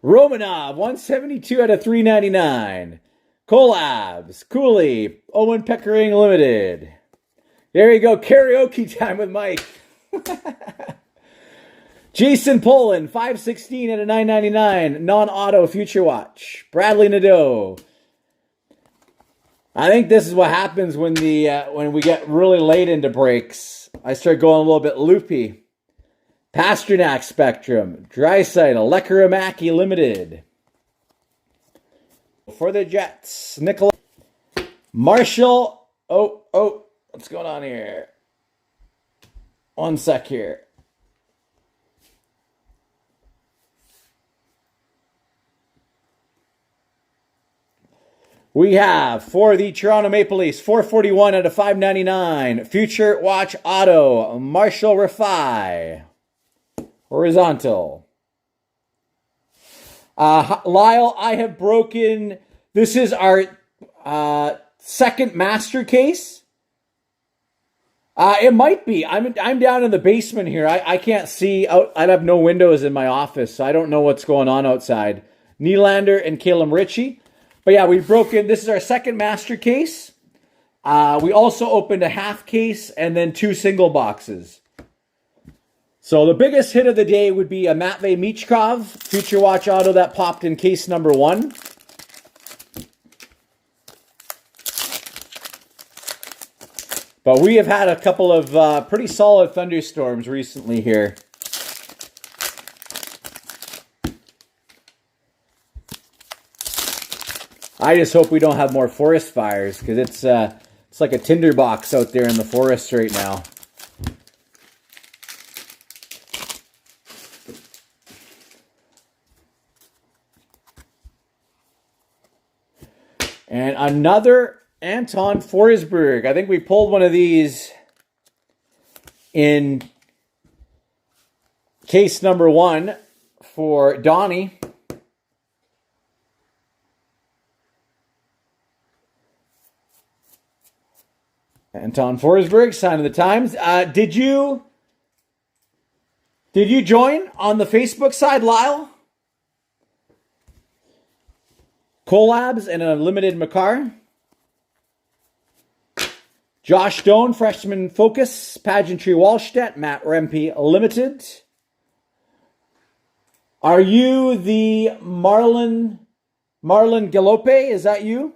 Romanov, 172 out of 399. Collabs, Cooley, Owen Pickering Limited. There you go, karaoke time with Mike. Jason Poland, 516 out of 999. Non-auto Future Watch. Bradley Nadeau. I think this is what happens when when we get really late into breaks. I start going a little bit loopy. Pasternak Spectrum, Draisaitl, Lekkerimaki Limited. For the Jets, Nikolai Marshall. Oh, what's going on here? One sec here. We have, for the Toronto Maple Leafs, 441 out of 599. Future Watch Auto, Marshall Rafai. Horizontal. Lyle, I have broken. This is our second master case. It might be. I'm down in the basement here. I can't see out. I have no windows in my office, so I don't know what's going on outside. Nylander and Calum Ritchie. But yeah, we've broken. This is our second master case. We also opened a half case and then 2 single boxes. So the biggest hit of the day would be a Matvei Michkov Future Watch Auto that popped in case number 1. But we have had a couple of pretty solid thunderstorms recently here. I just hope we don't have more forest fires, because it's like a tinderbox out there in the forest right now. And another Anton Forsberg. I think we pulled one of these in case number 1 for Donnie. Anton Forsberg, sign of the times. Did you join on the Facebook side, Lyle? Collabs and a limited Makar. Josh Stone, freshman focus. Pageantry Wallstedt, Matt Rempe Limited. Are you the Marlon Galope? Is that you?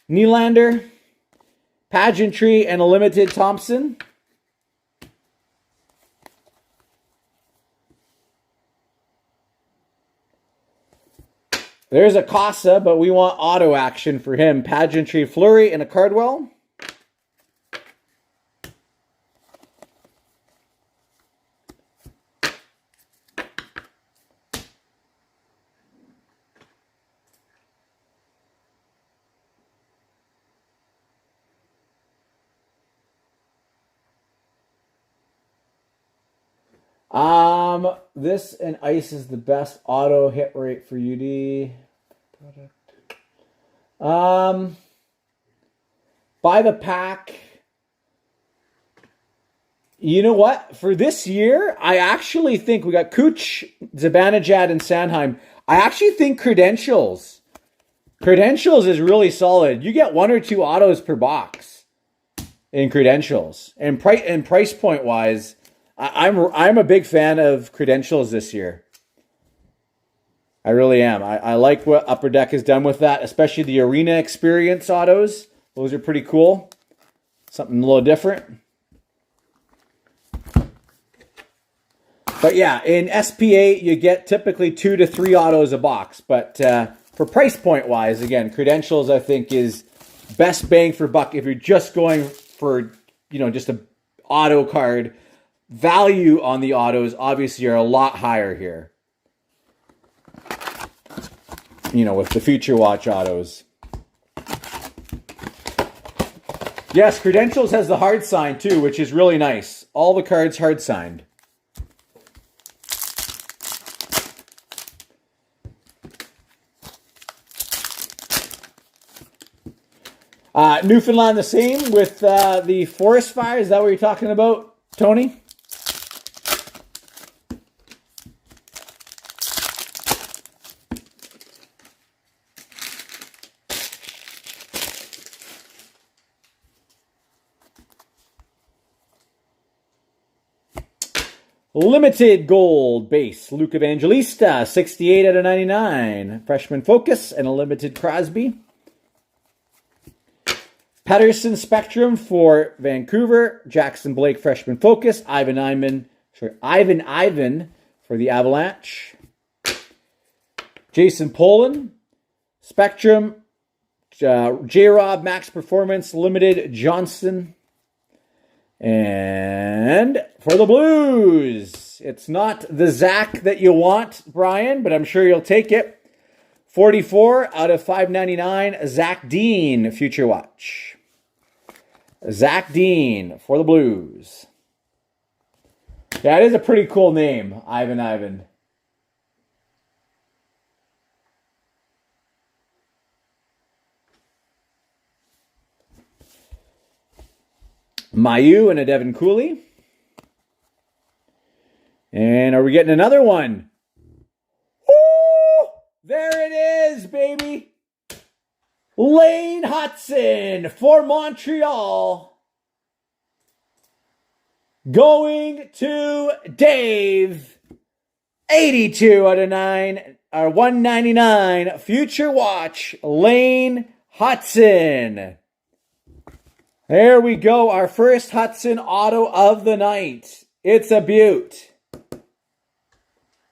Nylander, Pageantry and a Limited Thompson. There's a Casa, but we want auto action for him. Pageantry Fleury and a Cardwell. This and ice is the best auto hit rate for UD. By the pack. You know what? For this year, I actually think we got Kuch, Zibanejad, and Sanheim. I actually think Credentials is really solid. You get 1 or 2 autos per box in Credentials, and price point wise, I'm a big fan of Credentials this year. I really am. I like what Upper Deck has done with that, especially the Arena Experience autos. Those are pretty cool. Something a little different. But yeah, in SP8, you get typically 2 to 3 autos a box. But for price point wise, again, Credentials I think is best bang for buck if you're just going for, just a auto card. Value on the autos obviously are a lot higher here. With the Future Watch autos. Yes, Credentials has the hard sign too, which is really nice. All the cards hard signed. Newfoundland the same with the Forest Fire. Is that what you're talking about, Tony? Limited gold base, Luke Evangelista, 68 out of 99. Freshman Focus and a limited Crosby. Pettersson Spectrum for Vancouver. Jackson Blake, Freshman Focus. Ivan Ivan for the Avalanche. Jason Poland, Spectrum. J-Rob Max Performance, Limited Johnston. And for the Blues, it's not the Zach that you want, Brian, but I'm sure you'll take it. 44 out of 599, Zach Dean, Future Watch. Zach Dean for the Blues. That is a pretty cool name, Ivan. Mayu and a Devin Cooley. And are we getting another one? Woo! There it is, baby. Lane Hutson for Montreal. Going to Dave. 82 out of 199. Future Watch, Lane Hutson. There we go, our first Hutson auto of the night. It's a beaut.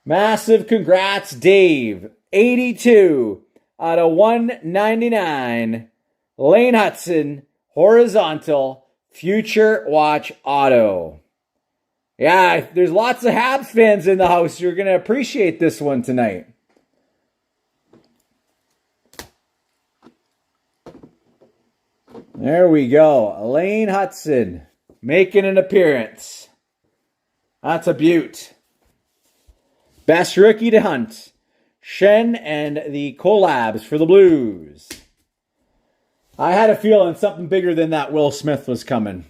Massive congrats, Dave. 82 out of 199. Lane Hutson, horizontal, Future Watch auto. Yeah, there's lots of Habs fans in the house. You're going to appreciate this one tonight. There we go. Lane Hutson making an appearance. That's a beaut. Best rookie to hunt. Shen and the collabs for the Blues. I had a feeling something bigger than that Will Smith was coming.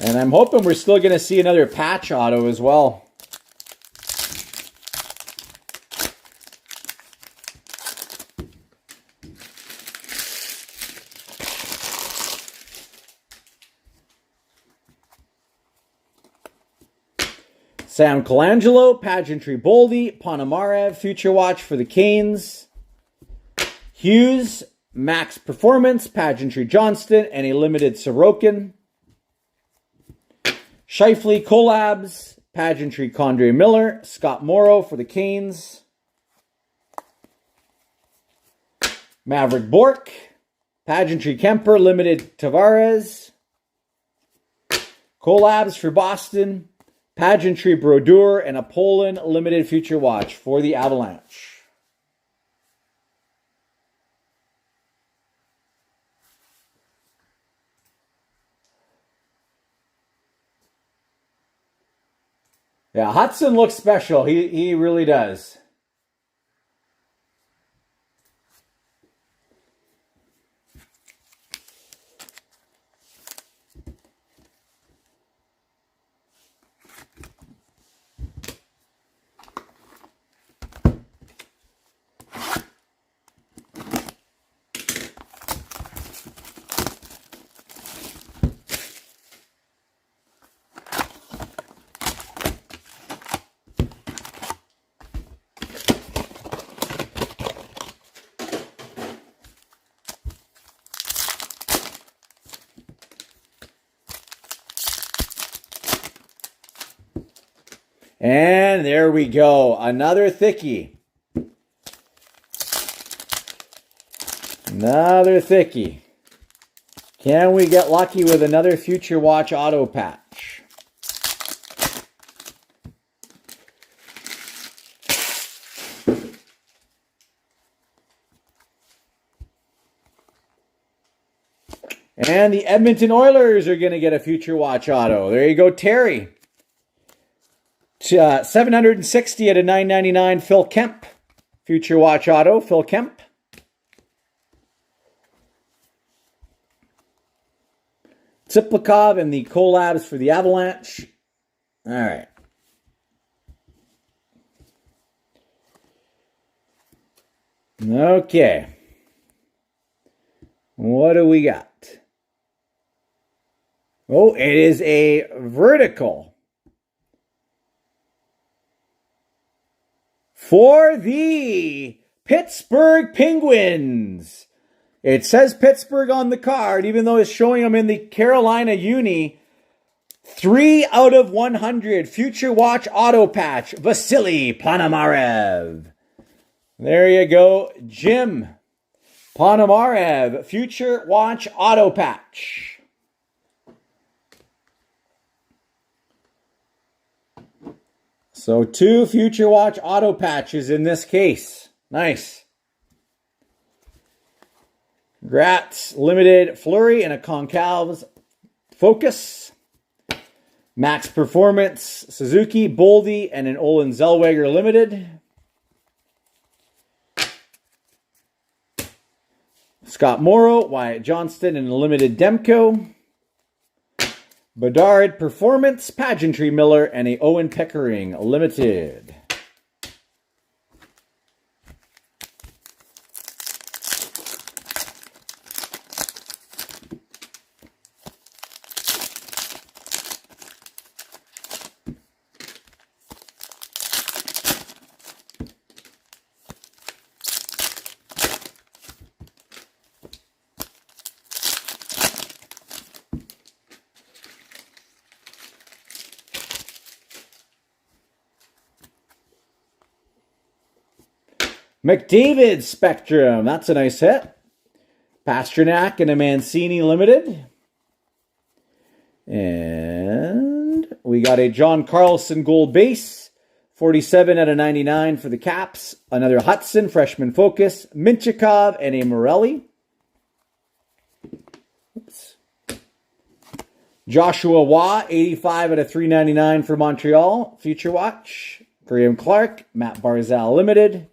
And I'm hoping we're still going to see another patch auto as well. Sam Colangelo, Pageantry Boldy, Ponomarev, Future Watch for the Canes. Hughes, Max Performance, Pageantry Johnston, and a limited Sorokin. Scheifele Collabs, Pageantry Condre Miller, Scott Morrow for the Canes. Maverick Bork, Pageantry Kemper, limited Tavares. Collabs for Boston, Pageantry Brodeur, and a Poland limited Future Watch for the Avalanche. Yeah, Hudson looks special. He really does. And there we go. Another thickie. Another thickie. Can we get lucky with another Future Watch auto patch? And the Edmonton Oilers are going to get a Future Watch auto. There you go, Terry. 760 at a $9.99, Phil Kemp. Future Watch auto, Phil Kemp. Tsiplikov and the collabs for the Avalanche. All right. Okay. What do we got? Oh, it is a vertical. For the Pittsburgh Penguins. It says Pittsburgh on the card, even though it's showing them in the Carolina uni. 3 out of 100. Future Watch auto patch. Vasily Ponomarev. There you go, Jim. Ponomarev. Future Watch auto patch. So 2 Future Watch auto patches in this case. Nice. Gratz limited Fleury and a Concalves Focus. Max Performance Suzuki, Boldy, and an Olin Zellweger limited. Scott Morrow, Wyatt Johnston, and a limited Demko. Bedard Performance, Pageantry Miller, and a Owen Pickering limited. McDavid Spectrum. That's a nice hit. Pasternak and a Mancini limited. And we got a John Carlson gold base. 47 out of 99 for the Caps. Another Hudson freshman focus. Minchikov and a Morelli. Oops. Joshua Waugh, 85 out of 399 for Montreal. Future Watch. Graham Clark. Matt Barzal limited.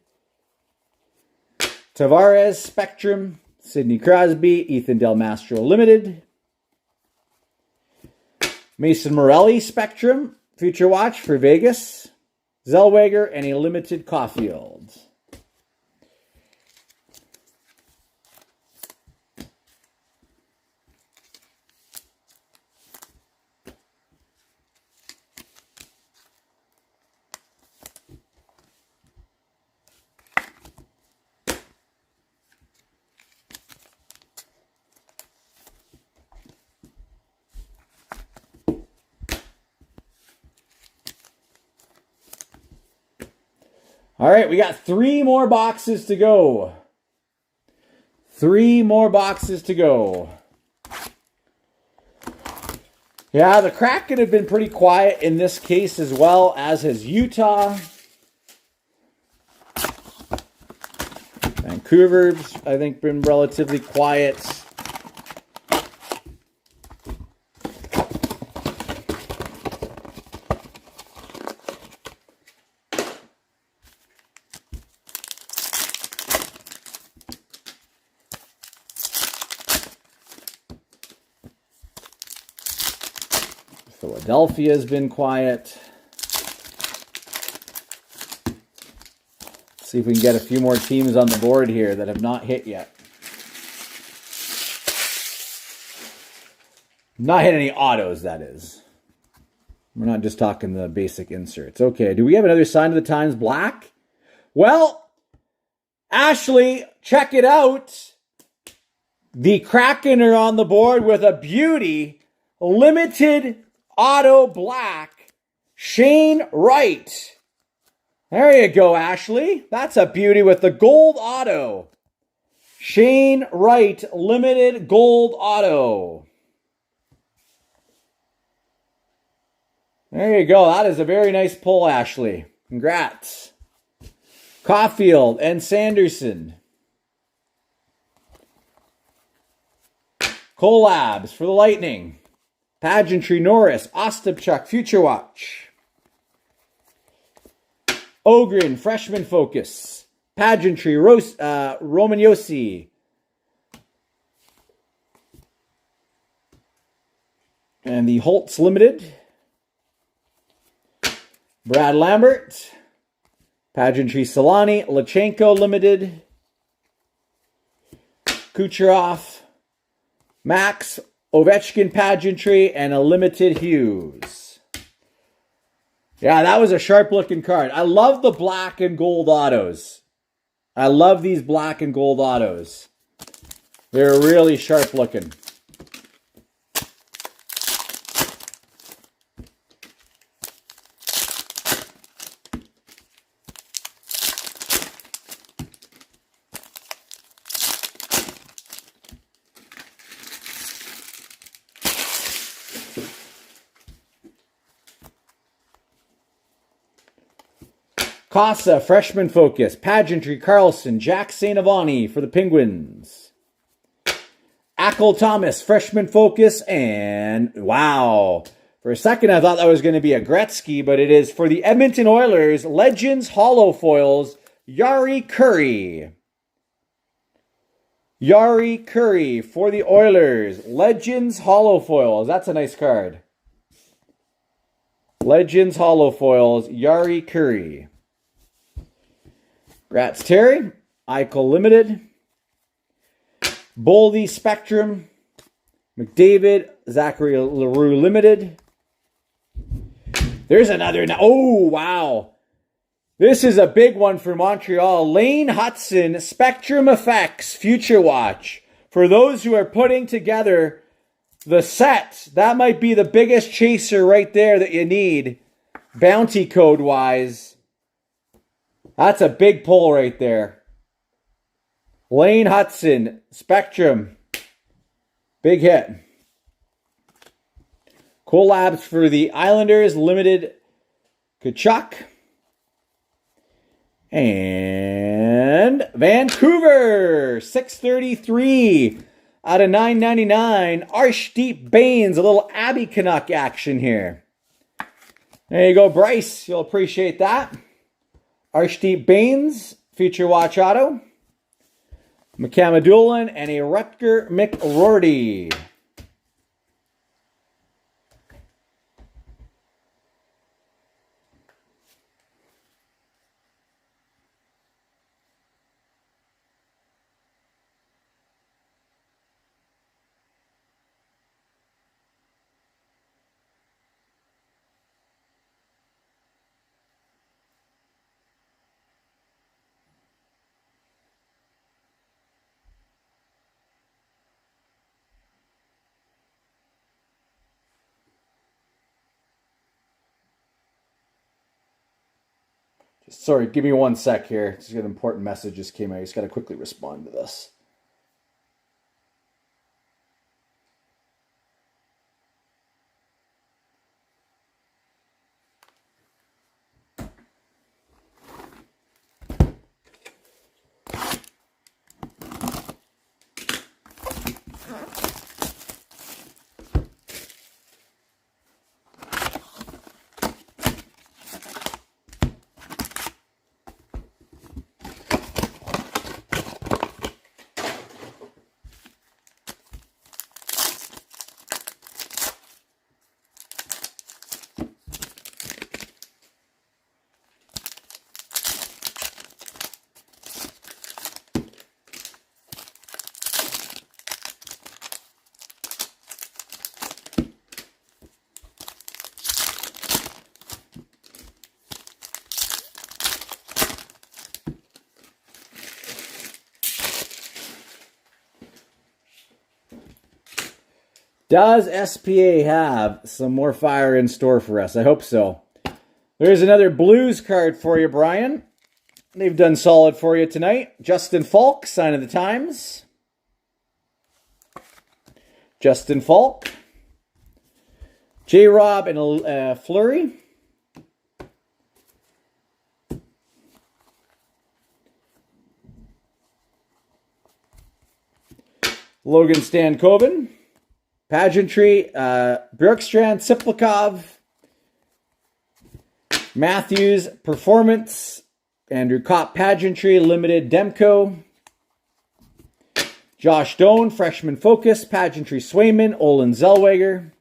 Tavares Spectrum, Sidney Crosby, Ethan Del Mastro limited. Mason Morelli Spectrum, Future Watch for Vegas. Zellweger and a limited Caulfield. All right, we got 3 more boxes to go. 3 more boxes to go. Yeah, the Kraken have been pretty quiet in this case as well, as has Utah. Vancouver's, I think, been relatively quiet. Philadelphia has been quiet. Let's see if we can get a few more teams on the board here that have not hit yet. Not hit any autos, that is. We're not just talking the basic inserts. Okay, do we have another Sign of the Times black? Well, Ashley, check it out. The Kraken are on the board with a beauty, limited auto black, Shane Wright. There you go, Ashley. That's a beauty with the gold auto. Shane Wright, limited gold auto. There you go. That is a very nice pull, Ashley. Congrats. Caulfield and Sanderson. Collabs for the Lightning. Pageantry Norris, Ostapchuk, Future Watch. Ogren, Freshman Focus. Pageantry, Roman Yossi. And the Holtz Limited. Brad Lambert. Pageantry Solani, Lachenko Limited. Kucherov. Max, Ovechkin Pageantry, and a limited Hughes. Yeah, that was a sharp-looking card. I love the black and gold autos. I love these black and gold autos. They're really sharp-looking. Casa, Freshman Focus. Pageantry, Carlson. Jack St. Avani for the Penguins. Ackle Thomas, Freshman Focus. And, wow. For a second, I thought that was going to be a Gretzky, but it is for the Edmonton Oilers. Legends Hollow Foils, Yari Curry. Yari Curry for the Oilers. Legends Hollow Foils. That's a nice card. Legends Hollow Foils, Yari Curry. Gratz Terry, Eichel Limited, Boldy Spectrum, McDavid, Zachary LaRue Limited. There's another. Oh, wow. This is a big one for Montreal. Lane Hudson, Spectrum Effects, Future Watch. For those who are putting together the set, that might be the biggest chaser right there that you need, bounty code-wise. That's a big pull right there. Lane Hudson, Spectrum. Big hit. Collabs for the Islanders, Limited Kachuk. And Vancouver, 633 out of 999. Arshdeep Bains, a little Abby Canuck action here. There you go, Bryce. You'll appreciate that. Arshdeep Bains, Future Watch Auto. McCamadulin and a Rutger McRorty. Sorry, give me 1 sec here. Just got an important message just came out. I just got to quickly respond to this. Does SPA have some more fire in store for us? I hope so. There's another Blues card for you, Brian. They've done solid for you tonight. Justin Falk, sign of the times. Justin Falk. J-Rob and Fleury. Logan Stankoven. Pageantry, Bjorkstrand, Siplikov, Matthews, Performance, Andrew Kopp, Pageantry, Limited, Demko, Josh Doan, Freshman Focus, Pageantry, Swayman, Olin Zellweger,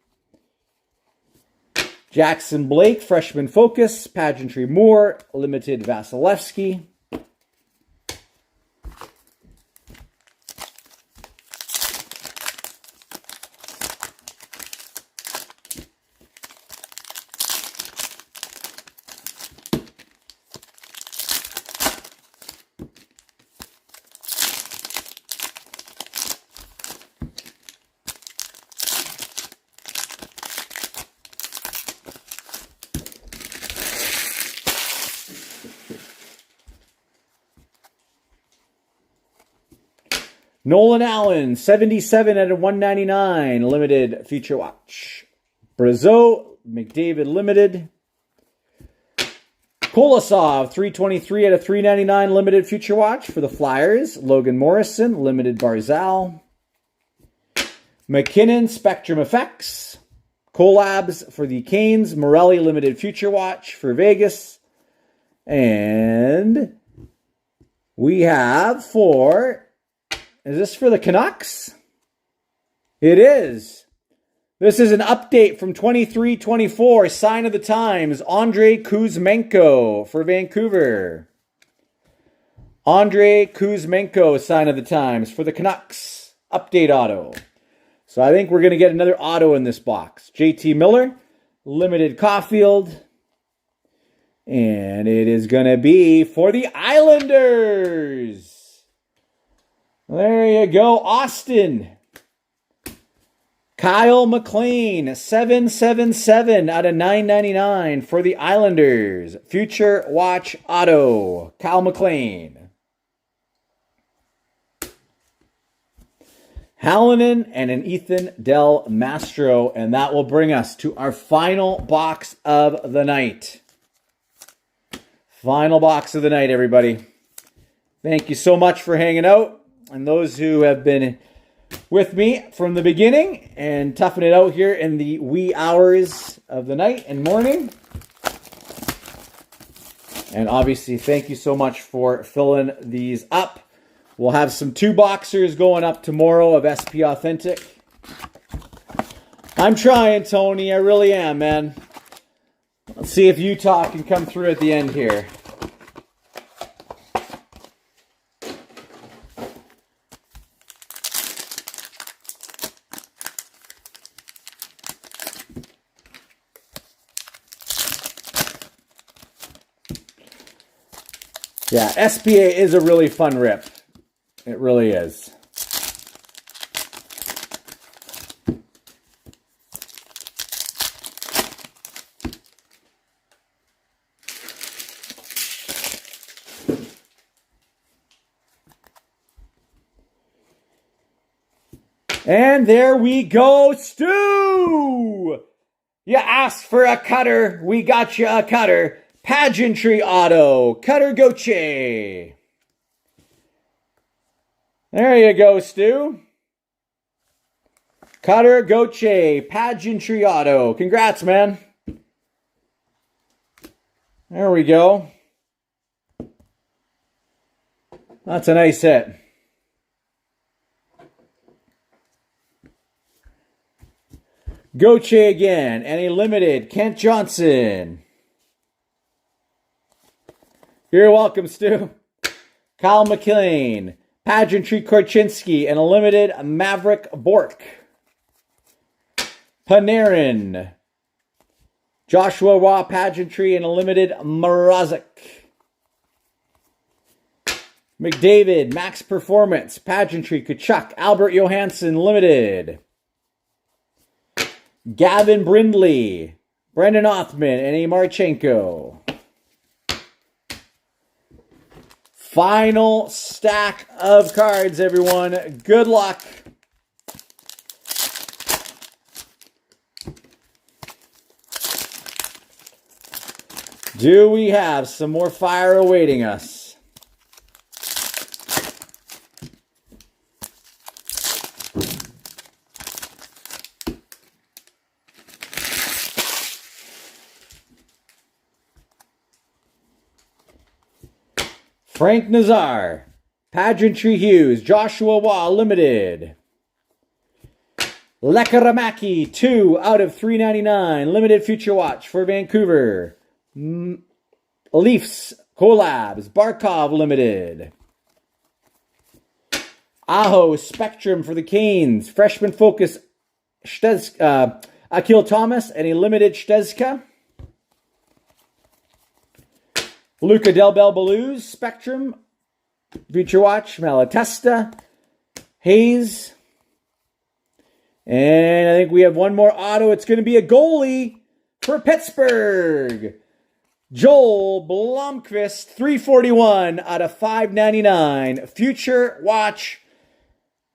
Jackson Blake, Freshman Focus, Pageantry, Moore, Limited, Vasilevsky, Nolan Allen, 77 out of 199, Limited, Future Watch. Brazeau, McDavid, Limited. Kolosov, 323 out of 399, Limited, Future Watch for the Flyers. Logan Morrison, Limited, Barzal. McKinnon, Spectrum Effects. Collabs for the Canes. Morelli, Limited, Future Watch for Vegas. And we have for... Is this for the Canucks? It is. This is an update from 23-24. Sign of the times. Andrei Kuzmenko for Vancouver. Andrei Kuzmenko, sign of the times for the Canucks. Update auto. So I think we're going to get another auto in this box. JT Miller, Limited Caulfield. And it is going to be for the Islanders. There you go, Austin. Kyle McLean, 777 out of 999 for the Islanders. Future Watch Auto, Kyle McLean. Hallinan and an Ethan Del Mastro, and that will bring us to our final box of the night. Final box of the night, everybody. Thank you so much for hanging out. And those who have been with me from the beginning and toughing it out here in the wee hours of the night and morning. And obviously, thank you so much for filling these up. We'll have some 2-boxers going up tomorrow of SP Authentic. I'm trying, Tony. I really am, man. Let's see if Utah can come through at the end here. Yeah, SPA is a really fun rip. It really is. And there we go, Stu! You asked for a cutter, we got you a cutter. Pageantry Auto, Cutter Goche. There you go, Stu. Cutter Goche, Pageantry Auto. Congrats, man. There we go. That's a nice hit. Goche again, and a limited Kent Johnson. You're welcome, Stu. Kyle McLean, Pageantry Korchinski, and a limited Maverick Bork. Panarin, Joshua Roy Pageantry, and a limited Mrazek. McDavid, Max Performance, Pageantry, Kachuk, Albert Johansson, limited. Gavin Brindley, Brendan Othman, and a Marchenko. Final stack of cards, everyone. Good luck. Do we have some more fire awaiting us? Frank Nazar, Pageantry Hughes, Joshua Waugh Limited. Lekaramaki, 2 out of 399. Limited Future Watch for Vancouver. Leafs, Collabs, Barkov Limited. Aho, Spectrum for the Canes. Freshman Focus, Akil Thomas, and a limited Stezka. Luca Del Bel Blues, Spectrum, Future Watch, Malatesta, Hayes. And I think we have one more auto. It's going to be a goalie for Pittsburgh. Joel Blomqvist, 341 out of 599. Future Watch,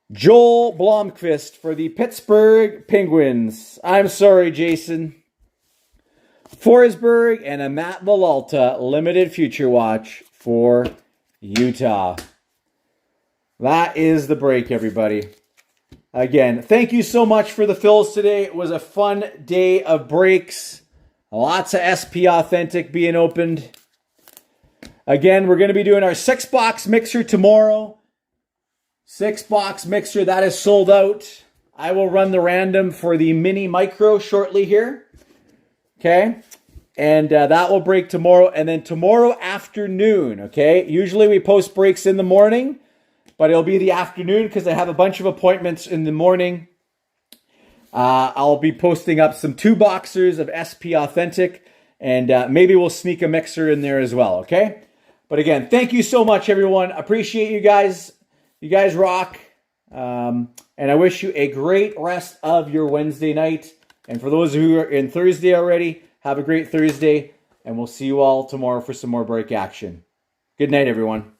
Joel Blomqvist for the Pittsburgh Penguins. I'm sorry, Jason. Forsberg and a Matt Villalta limited Future Watch for Utah. That is the break, everybody. Again, thank you so much for the fills today. It was a fun day of breaks. Lots of SP Authentic being opened. Again, we're going to be doing our 6-box mixer tomorrow. 6-box mixer, that is sold out. I will run the random for the mini micro shortly here. Okay, and that will break tomorrow, and then tomorrow afternoon, okay? Usually we post breaks in the morning, but it'll be the afternoon because I have a bunch of appointments in the morning. I'll be posting up some 2-boxers of SP Authentic, and maybe we'll sneak a mixer in there as well, okay? But again, thank you so much, everyone. Appreciate you guys. You guys rock. And I wish you a great rest of your Wednesday night. And for those who are in Thursday already, have a great Thursday, and we'll see you all tomorrow for some more break action. Good night, everyone.